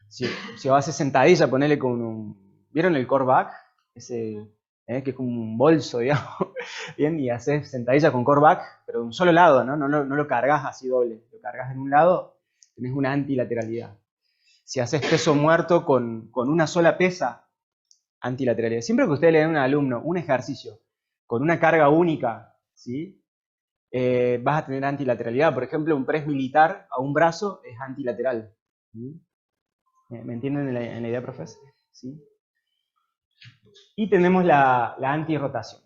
Speaker 1: Si vos haces sentadilla, ponele con un... ¿Vieron el core back? Ese, que es como un bolso, digamos. Bien, y haces sentadilla con core back, pero de un solo lado, ¿no? No lo cargas así doble. Lo cargas en un lado, tenés una antilateralidad. Si haces peso muerto con una sola pesa, antilateralidad. Siempre que ustedes le den a un alumno un ejercicio con una carga única, ¿sí? Vas a tener antilateralidad. Por ejemplo, un press militar a un brazo es antilateral. ¿Sí? ¿Me entienden en la idea, profes? ¿Sí? Y tenemos la antirrotación.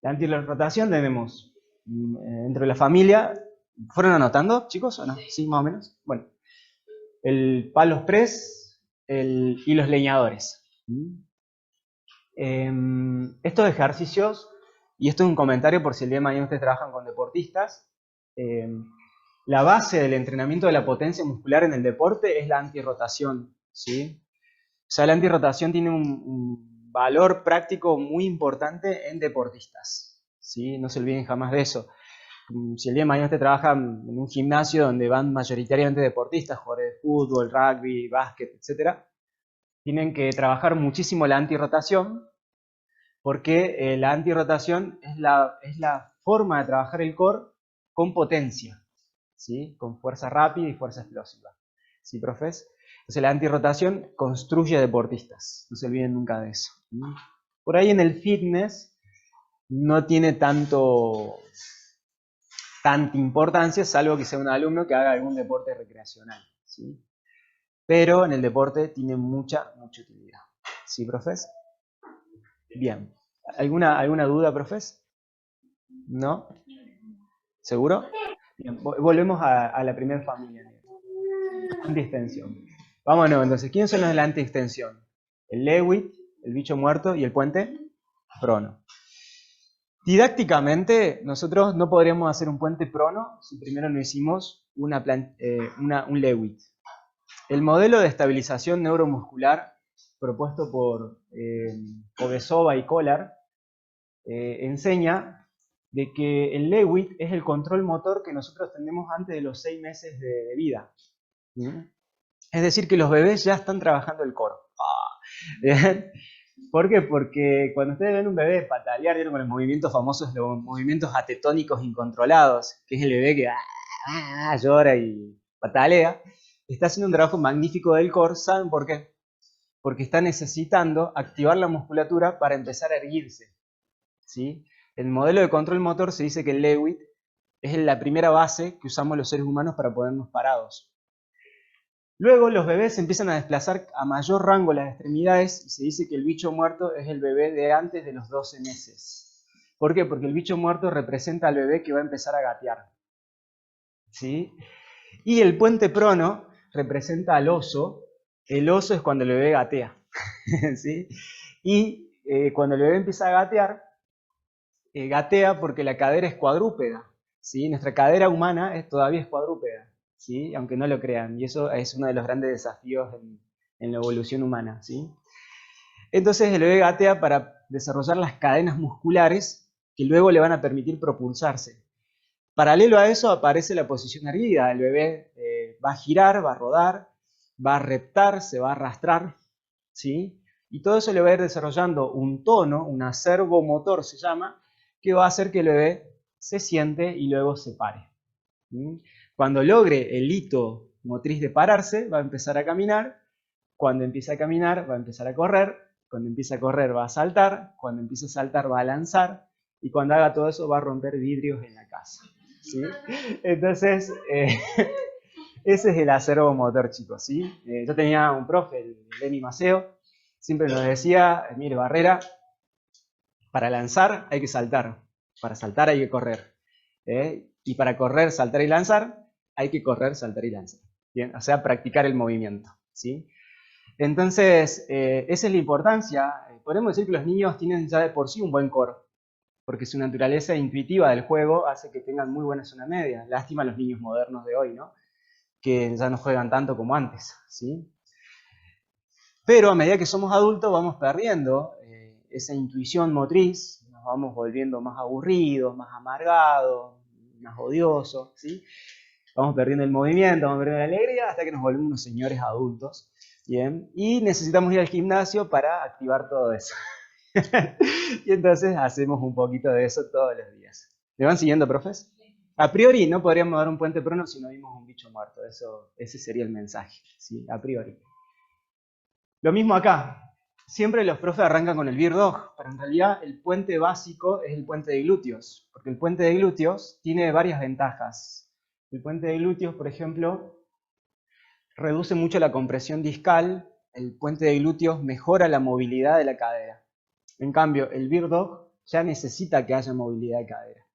Speaker 1: La antirrotación tenemos dentro de la familia. ¿Fueron anotando, chicos, o no? Sí, más o menos. Bueno, el palos press y los leñadores. Estos ejercicios, y esto es un comentario por si el día de mañana ustedes trabajan con deportistas, la base del entrenamiento de la potencia muscular en el deporte es la antirrotación, ¿sí? O sea, la antirrotación tiene un valor práctico muy importante en deportistas, ¿sí? No se olviden jamás de eso. Si el día de mañana ustedes trabajan en un gimnasio donde van mayoritariamente deportistas, jugadores de fútbol, rugby, básquet, etc., tienen que trabajar muchísimo la antirrotación, porque la antirrotación es la forma de trabajar el core con potencia, ¿sí? Con fuerza rápida y fuerza explosiva. ¿Sí, profes? Entonces la antirrotación construye deportistas, no se olviden nunca de eso. Por ahí en el fitness no tiene tanta importancia, salvo que sea un alumno que haga algún deporte recreacional, ¿sí? Pero en el deporte tiene mucha utilidad. ¿Sí, profes? Bien. ¿Alguna duda, profes? ¿No? ¿Seguro? Bien, volvemos a la primera familia. Antiextensión. Vámonos, entonces. ¿Quiénes son los de la antiextensión? El Lewitt, el bicho muerto y el puente prono. Didácticamente, nosotros no podríamos hacer un puente prono si primero no hicimos un Lewitt. El modelo de estabilización neuromuscular propuesto por Obesova y Kolar enseña de que el Lewitt es el control motor que nosotros tenemos antes de los 6 meses de vida. Es decir, que los bebés ya están trabajando el core. ¿Bien? ¿Por qué? Porque cuando ustedes ven un bebé patalear, ¿vieron con los movimientos famosos, los movimientos atetónicos incontrolados? Que es el bebé que llora y patalea. Está haciendo un trabajo magnífico del core. ¿Saben por qué? Porque está necesitando activar la musculatura para empezar a erguirse, ¿sí? El modelo de control motor se dice que el Lewitt es la primera base que usamos los seres humanos para ponernos parados. Luego los bebés empiezan a desplazar a mayor rango las extremidades y se dice que el bicho muerto es el bebé de antes de los 12 meses. ¿Por qué? Porque el bicho muerto representa al bebé que va a empezar a gatear, ¿sí? Y el puente prono representa al oso. El oso es cuando el bebé gatea. ¿Sí? Y cuando el bebé empieza a gatear, gatea porque la cadera es cuadrúpeda. ¿Sí? Nuestra cadera humana todavía es cuadrúpeda, ¿sí? Aunque no lo crean. Y eso es uno de los grandes desafíos en la evolución humana, ¿sí? Entonces el bebé gatea para desarrollar las cadenas musculares que luego le van a permitir propulsarse. Paralelo a eso aparece la posición erguida. El bebé va a girar, va a rodar, va a reptar, se va a arrastrar, ¿sí? Y todo eso le va a ir desarrollando un tono, un acervo motor se llama, que va a hacer que el bebé se siente y luego se pare. ¿Sí? Cuando logre el hito motriz de pararse, va a empezar a caminar. Cuando empiece a caminar, va a empezar a correr. Cuando empiece a correr, va a saltar. Cuando empiece a saltar, va a lanzar. Y cuando haga todo eso, va a romper vidrios en la casa. ¿Sí? Entonces, ese es el acervo motor, chicos. ¿Sí? Yo tenía un profe, el Lenny Maceo, siempre nos decía, mire, Barrera, para lanzar hay que saltar. Para saltar hay que correr. Y para correr, saltar y lanzar, hay que correr, saltar y lanzar. ¿Bien? O sea, practicar el movimiento. ¿Sí? Entonces, esa es la importancia. Podemos decir que los niños tienen ya de por sí un buen core, porque su naturaleza intuitiva del juego hace que tengan muy buena zona media. Lástima a los niños modernos de hoy, ¿no? Que ya no juegan tanto como antes, ¿sí? Pero a medida que somos adultos vamos perdiendo esa intuición motriz, nos vamos volviendo más aburridos, más amargados, más odiosos, ¿sí? Vamos perdiendo el movimiento, vamos perdiendo la alegría hasta que nos volvemos unos señores adultos, ¿bien? Y necesitamos ir al gimnasio para activar todo eso. Y entonces hacemos un poquito de eso todos los días. ¿Me van siguiendo, profes? A priori no podríamos dar un puente prono si no vimos un bicho muerto. Ese sería el mensaje, ¿sí? A priori. Lo mismo acá. Siempre los profes arrancan con el Bear Dog, pero en realidad el puente básico es el puente de glúteos, porque el puente de glúteos tiene varias ventajas. El puente de glúteos, por ejemplo, reduce mucho la compresión discal. El puente de glúteos mejora la movilidad de la cadera. En cambio, el Bear Dog ya necesita que haya movilidad de cadera.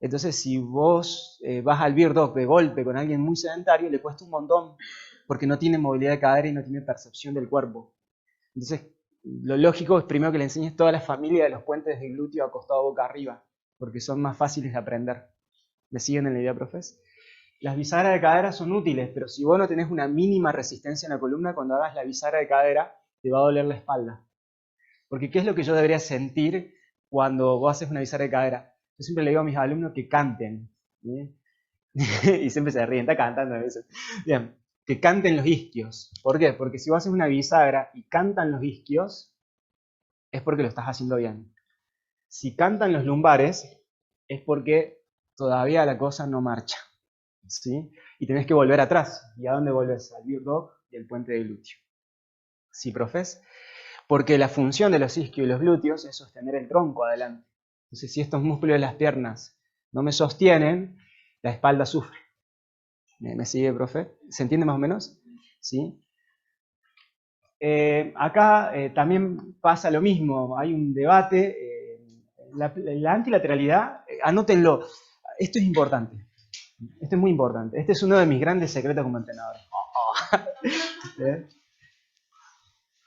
Speaker 1: Entonces, si vos vas al Bear Dog de golpe con alguien muy sedentario, le cuesta un montón, porque no tiene movilidad de cadera y no tiene percepción del cuerpo. Entonces, lo lógico es primero que le enseñes toda la familia de los puentes de glúteo acostado boca arriba, porque son más fáciles de aprender. ¿Me siguen en la idea, profes? Las bisagras de cadera son útiles, pero si vos no tenés una mínima resistencia en la columna, cuando hagas la bisagra de cadera, te va a doler la espalda. Porque ¿qué es lo que yo debería sentir cuando vos haces una bisagra de cadera? Yo siempre le digo a mis alumnos que canten. ¿Sí? Y siempre se ríen, está cantando a veces. Bien, que canten los isquios. ¿Por qué? Porque si vos haces una bisagra y cantan los isquios, es porque lo estás haciendo bien. Si cantan los lumbares, es porque todavía la cosa no marcha. ¿Sí? Y tenés que volver atrás. ¿Y a dónde volvés? Al Bear Dog y al puente de glúteo. ¿Sí, profes? Porque la función de los isquios y los glúteos es sostener el tronco adelante. Entonces, si estos músculos de las piernas no me sostienen, la espalda sufre. ¿Me sigue, profe? ¿Se entiende más o menos? ¿Sí? Acá también pasa lo mismo. Hay un debate. La antilateralidad, anótenlo. Esto es importante. Esto es muy importante. Este es uno de mis grandes secretos como entrenador.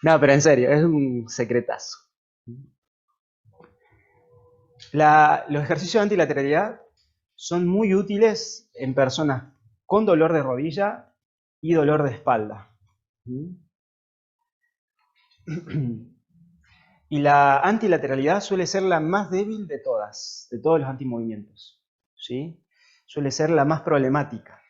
Speaker 1: No, pero en serio, es un secretazo. Los ejercicios de antilateralidad son muy útiles en personas con dolor de rodilla y dolor de espalda. Y la antilateralidad suele ser la más débil de todas, de todos los antimovimientos. ¿Sí? Suele ser la más problemática.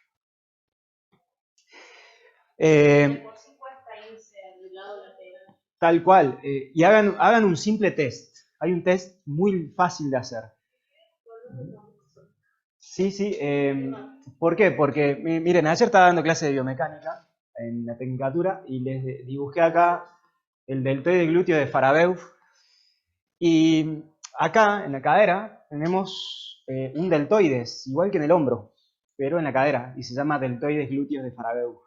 Speaker 1: Tal cual. Y hagan un simple test. Hay un test muy fácil de hacer. Sí, sí. ¿Por qué? Porque, miren, ayer estaba dando clase de biomecánica en la tecnicatura y les dibujé acá el deltoide glúteo de Farabeuf. Y acá, en la cadera, tenemos un deltoides, igual que en el hombro, pero en la cadera, y se llama deltoides glúteos de Farabeuf.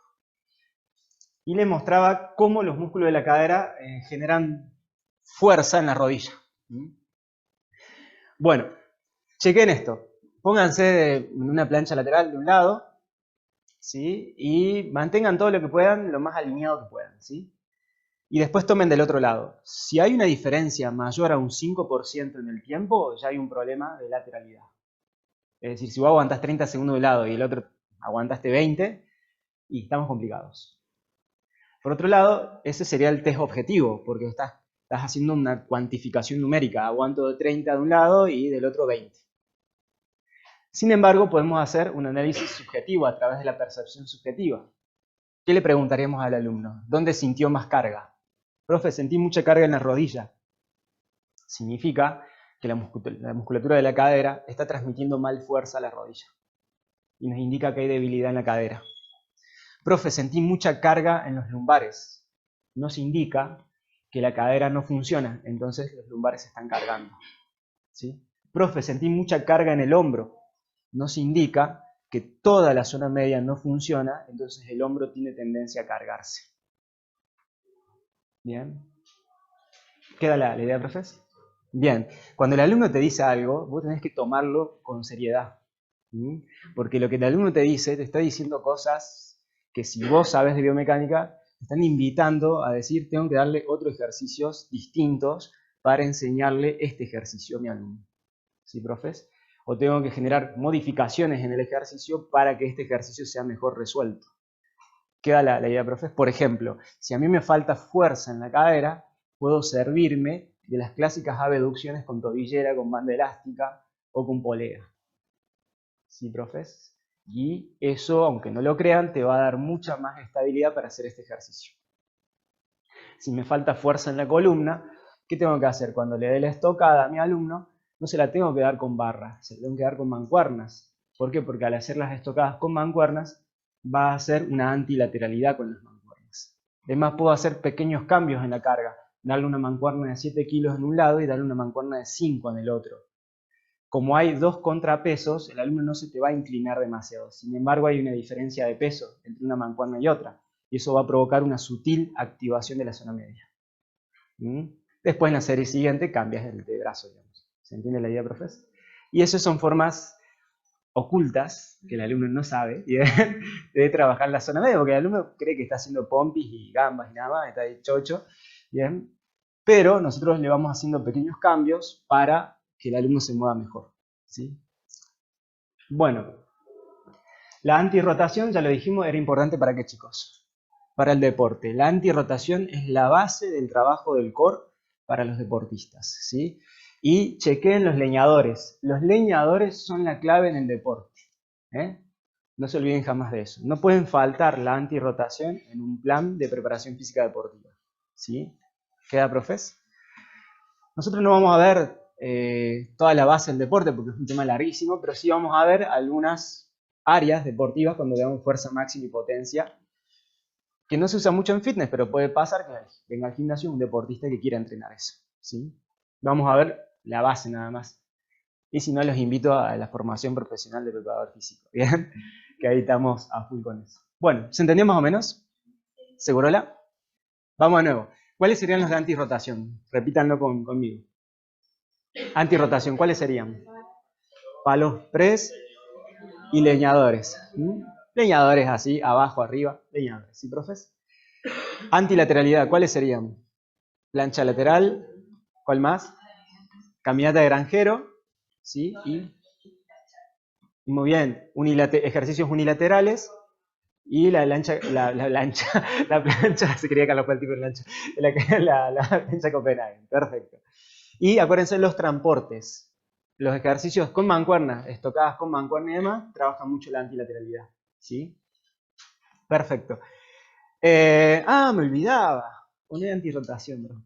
Speaker 1: Y les mostraba cómo los músculos de la cadera generan fuerza en la rodilla. Bueno, chequen esto. Pónganse en una plancha lateral de un lado ¿sí? Y mantengan todo lo que puedan, lo más alineado que puedan, ¿sí? Y después tomen del otro lado. Si hay una diferencia mayor a un 5% en el tiempo, ya hay un problema de lateralidad. Es decir, si vos aguantás 30 segundos de un lado y el otro aguantaste 20, y estamos complicados. Por otro lado, ese sería el test objetivo, porque estás haciendo una cuantificación numérica. Aguanto de 30 de un lado y del otro 20. Sin embargo, podemos hacer un análisis subjetivo a través de la percepción subjetiva. ¿Qué le preguntaríamos al alumno? ¿Dónde sintió más carga? Profe, sentí mucha carga en la rodilla. Significa que la musculatura de la cadera está transmitiendo mal fuerza a la rodilla. Y nos indica que hay debilidad en la cadera. Profe, sentí mucha carga en los lumbares. Nos indica que la cadera no funciona, entonces los lumbares se están cargando. ¿Sí? Profe, sentí mucha carga en el hombro. Nos indica que toda la zona media no funciona, entonces el hombro tiene tendencia a cargarse. ¿Bien? ¿Queda la idea, profes? Bien, cuando el alumno te dice algo, vos tenés que tomarlo con seriedad. ¿Sí? Porque lo que el alumno te dice, te está diciendo cosas que si vos sabes de biomecánica, te están invitando a decir, tengo que darle otros ejercicios distintos para enseñarle este ejercicio a mi alumno. ¿Sí, profes? O tengo que generar modificaciones en el ejercicio para que este ejercicio sea mejor resuelto. ¿Queda la idea, profes? Por ejemplo, si a mí me falta fuerza en la cadera, puedo servirme de las clásicas abducciones con tobillera, con banda elástica o con polea. ¿Sí, profes? Y eso, aunque no lo crean, te va a dar mucha más estabilidad para hacer este ejercicio. Si me falta fuerza en la columna, ¿qué tengo que hacer? Cuando le dé la estocada a mi alumno, no se la tengo que dar con barra, se la tengo que dar con mancuernas. ¿Por qué? Porque al hacer las estocadas con mancuernas, va a hacer una antilateralidad con las mancuernas. Además, puedo hacer pequeños cambios en la carga. Darle una mancuerna de 7 kilos en un lado y darle una mancuerna de 5 en el otro. Como hay dos contrapesos, el alumno no se te va a inclinar demasiado. Sin embargo, hay una diferencia de peso entre una mancuerna y otra. Y eso va a provocar una sutil activación de la zona media. Después, en la serie siguiente, cambias el de brazo, digamos. ¿Se entiende la idea, profes? Y esas son formas ocultas que el alumno no sabe y debe trabajar la zona media, porque el alumno cree que está haciendo pompis y gambas y nada más, está ahí chocho, ¿bien? Pero nosotros le vamos haciendo pequeños cambios para que el alumno se mueva mejor, ¿sí? Bueno, la antirrotación, ya lo dijimos, era importante para qué, chicos? Para el deporte. La antirrotación es la base del trabajo del core para los deportistas, ¿sí? Y chequeen los leñadores. Los leñadores son la clave en el deporte. No se olviden jamás de eso. No pueden faltar la antirrotación en un plan de preparación física deportiva. ¿Sí? ¿Queda, profes? Nosotros no vamos a ver toda la base del deporte porque es un tema larguísimo, pero sí vamos a ver algunas áreas deportivas cuando veamos fuerza máxima y potencia, que no se usa mucho en fitness, pero puede pasar que venga al gimnasio un deportista que quiera entrenar eso. ¿Sí? Vamos a ver la base nada más. Y si no, los invito a la formación profesional de preparador físico. ¿Bien? Que ahí estamos a full con eso. Bueno, ¿se entendió más o menos? ¿Segurola? Vamos de nuevo. ¿Cuáles serían los de antirrotación? Repítanlo conmigo. Antirrotación, ¿cuáles serían? Palos press y leñadores. Leñadores así, abajo, arriba. Leñadores, ¿sí, profes? Antilateralidad, ¿cuáles serían? Plancha lateral. ¿Cuál más? Caminata de granjero. ¿Sí? Y muy bien, ejercicios unilaterales y la plancha, se quería que fue el tipo de lancha, la plancha Copenhagen, perfecto. Y acuérdense los transportes, los ejercicios con mancuernas, estocadas con mancuerna y demás, trabajan mucho la antilateralidad, ¿sí? Perfecto. Me olvidaba, poner antirrotación, bro.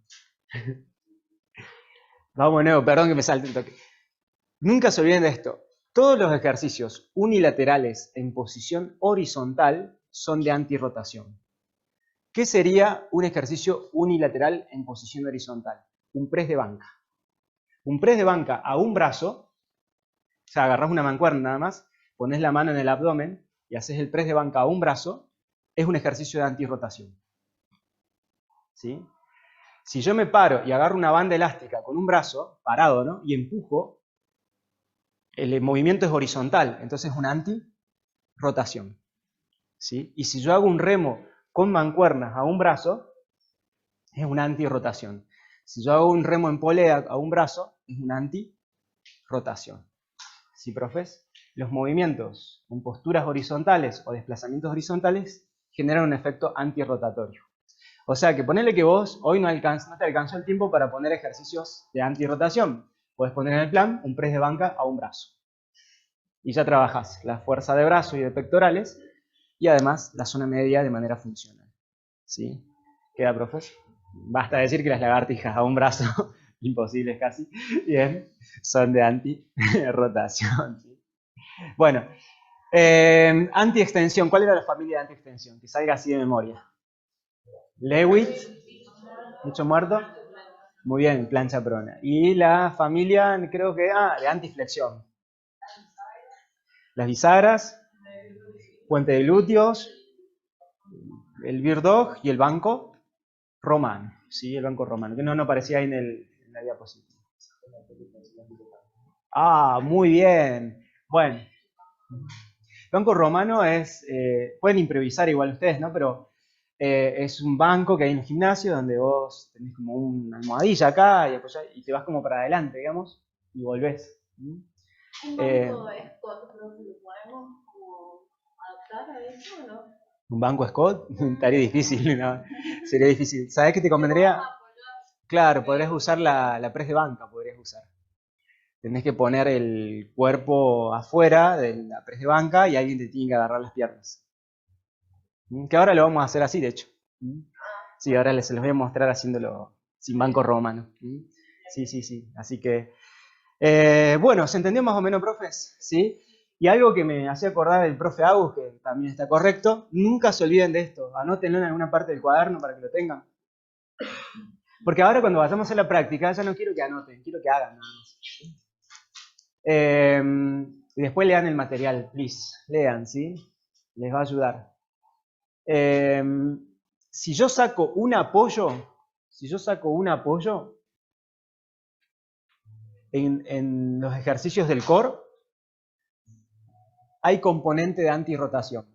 Speaker 1: Vamos de nuevo, perdón que me salte un toque. Nunca se olviden de esto. Todos los ejercicios unilaterales en posición horizontal son de antirrotación. ¿Qué sería un ejercicio unilateral en posición horizontal? Un press de banca. Un press de banca a un brazo, o sea, agarrás una mancuerna nada más, pones la mano en el abdomen y haces el press de banca a un brazo, es un ejercicio de antirrotación. ¿Sí? Si yo me paro y agarro una banda elástica con un brazo, parado, ¿no? Y empujo, el movimiento es horizontal, entonces es una antirrotación. ¿sí? Y si yo hago un remo con mancuernas a un brazo, es una antirrotación. Si yo hago un remo en polea a un brazo, es una antirrotación. ¿Sí, profes? Los movimientos en posturas horizontales o desplazamientos horizontales generan un efecto antirrotatorio. O sea que ponele que vos hoy no te alcanzó el tiempo para poner ejercicios de antirrotación. Podés poner en el plan un press de banca a un brazo. Y ya trabajás la fuerza de brazo y de pectorales y además la zona media de manera funcional. ¿Sí? ¿Queda, profes? Basta decir que las lagartijas a un brazo, imposibles casi, bien, son de antirrotación. ¿Sí? Bueno, antiextensión. ¿Cuál era la familia de antiextensión? Que salga así de memoria. Lewitt, mucho muerto. Muy bien, plancha prona. Y la familia, creo que, de antiflexión. Las bisagras, puente de glúteos, el bear dog y el banco romano. Sí, el banco romano, que no aparecía ahí en la diapositiva. Muy bien. Bueno, el banco romano es, pueden improvisar igual ustedes, ¿no? Pero es un banco que hay en el gimnasio donde vos tenés como una almohadilla acá y te vas como para adelante, digamos, y volvés.
Speaker 3: ¿Un banco Scott lo podemos como adaptar a eso o no?
Speaker 1: ¿Un banco Scott? Estaría difícil, ¿no? Sería difícil. ¿Sabés qué te convendría? Claro, podrías usar la press de banca, podrías usar. Tenés que poner el cuerpo afuera de la press de banca y alguien te tiene que agarrar las piernas. Que ahora lo vamos a hacer así, de hecho. Sí, ahora se los voy a mostrar haciéndolo sin banco romano. Sí. Así que, bueno, ¿se entendió más o menos, profes? ¿Sí? Y algo que me hacía acordar el profe Agus, que también está correcto, nunca se olviden de esto. Anótenlo en alguna parte del cuaderno para que lo tengan. Porque ahora cuando vayamos a hacer la práctica, ya no quiero que anoten, quiero que hagan. Y después lean el material, please. Lean, ¿sí? Les va a ayudar. Si yo saco un apoyo en los ejercicios del core, hay componente de antirrotación.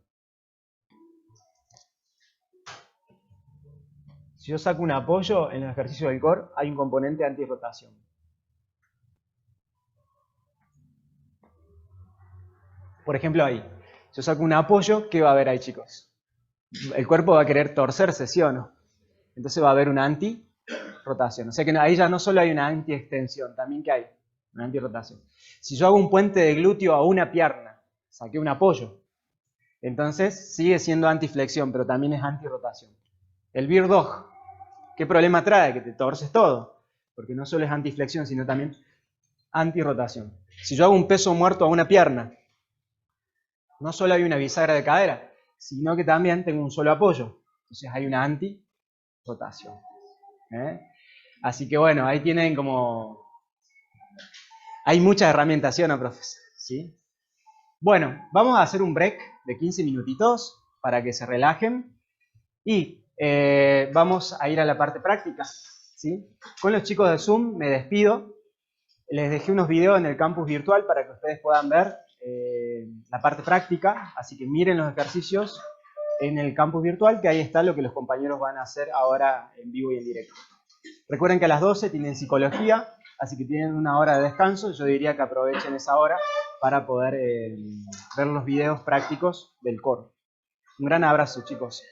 Speaker 1: Si yo saco un apoyo en los ejercicios del core, hay un componente de antirrotación. Por ejemplo, ahí. Yo saco un apoyo, ¿qué va a haber ahí, chicos? El cuerpo va a querer torcerse, ¿sí o no? Entonces va a haber una antirrotación. O sea que ahí ya no solo hay una antiextensión, también que hay una antirrotación. Si yo hago un puente de glúteo a una pierna, saqué un apoyo. Entonces sigue siendo antiflexión, pero también es antirrotación. El bear dog, ¿qué problema trae? Que te torces todo. Porque no solo es antiflexión, sino también antirrotación. Si yo hago un peso muerto a una pierna, no solo hay una bisagra de cadera, sino que también tengo un solo apoyo. Entonces hay una antirrotación. Así que bueno, ahí tienen como... Hay muchas herramientas, ¿sí o no, profes? ¿Sí? Bueno, vamos a hacer un break de 15 minutitos para que se relajen y vamos a ir a la parte práctica. ¿Sí? Con los chicos de Zoom me despido. Les dejé unos videos en el campus virtual para que ustedes puedan ver la parte práctica, así que miren los ejercicios en el campus virtual, que ahí está lo que los compañeros van a hacer ahora en vivo y en directo. Recuerden que a las 12 tienen psicología, así que tienen una hora de descanso. Yo diría que aprovechen esa hora para poder ver los videos prácticos del core. Un gran abrazo, chicos.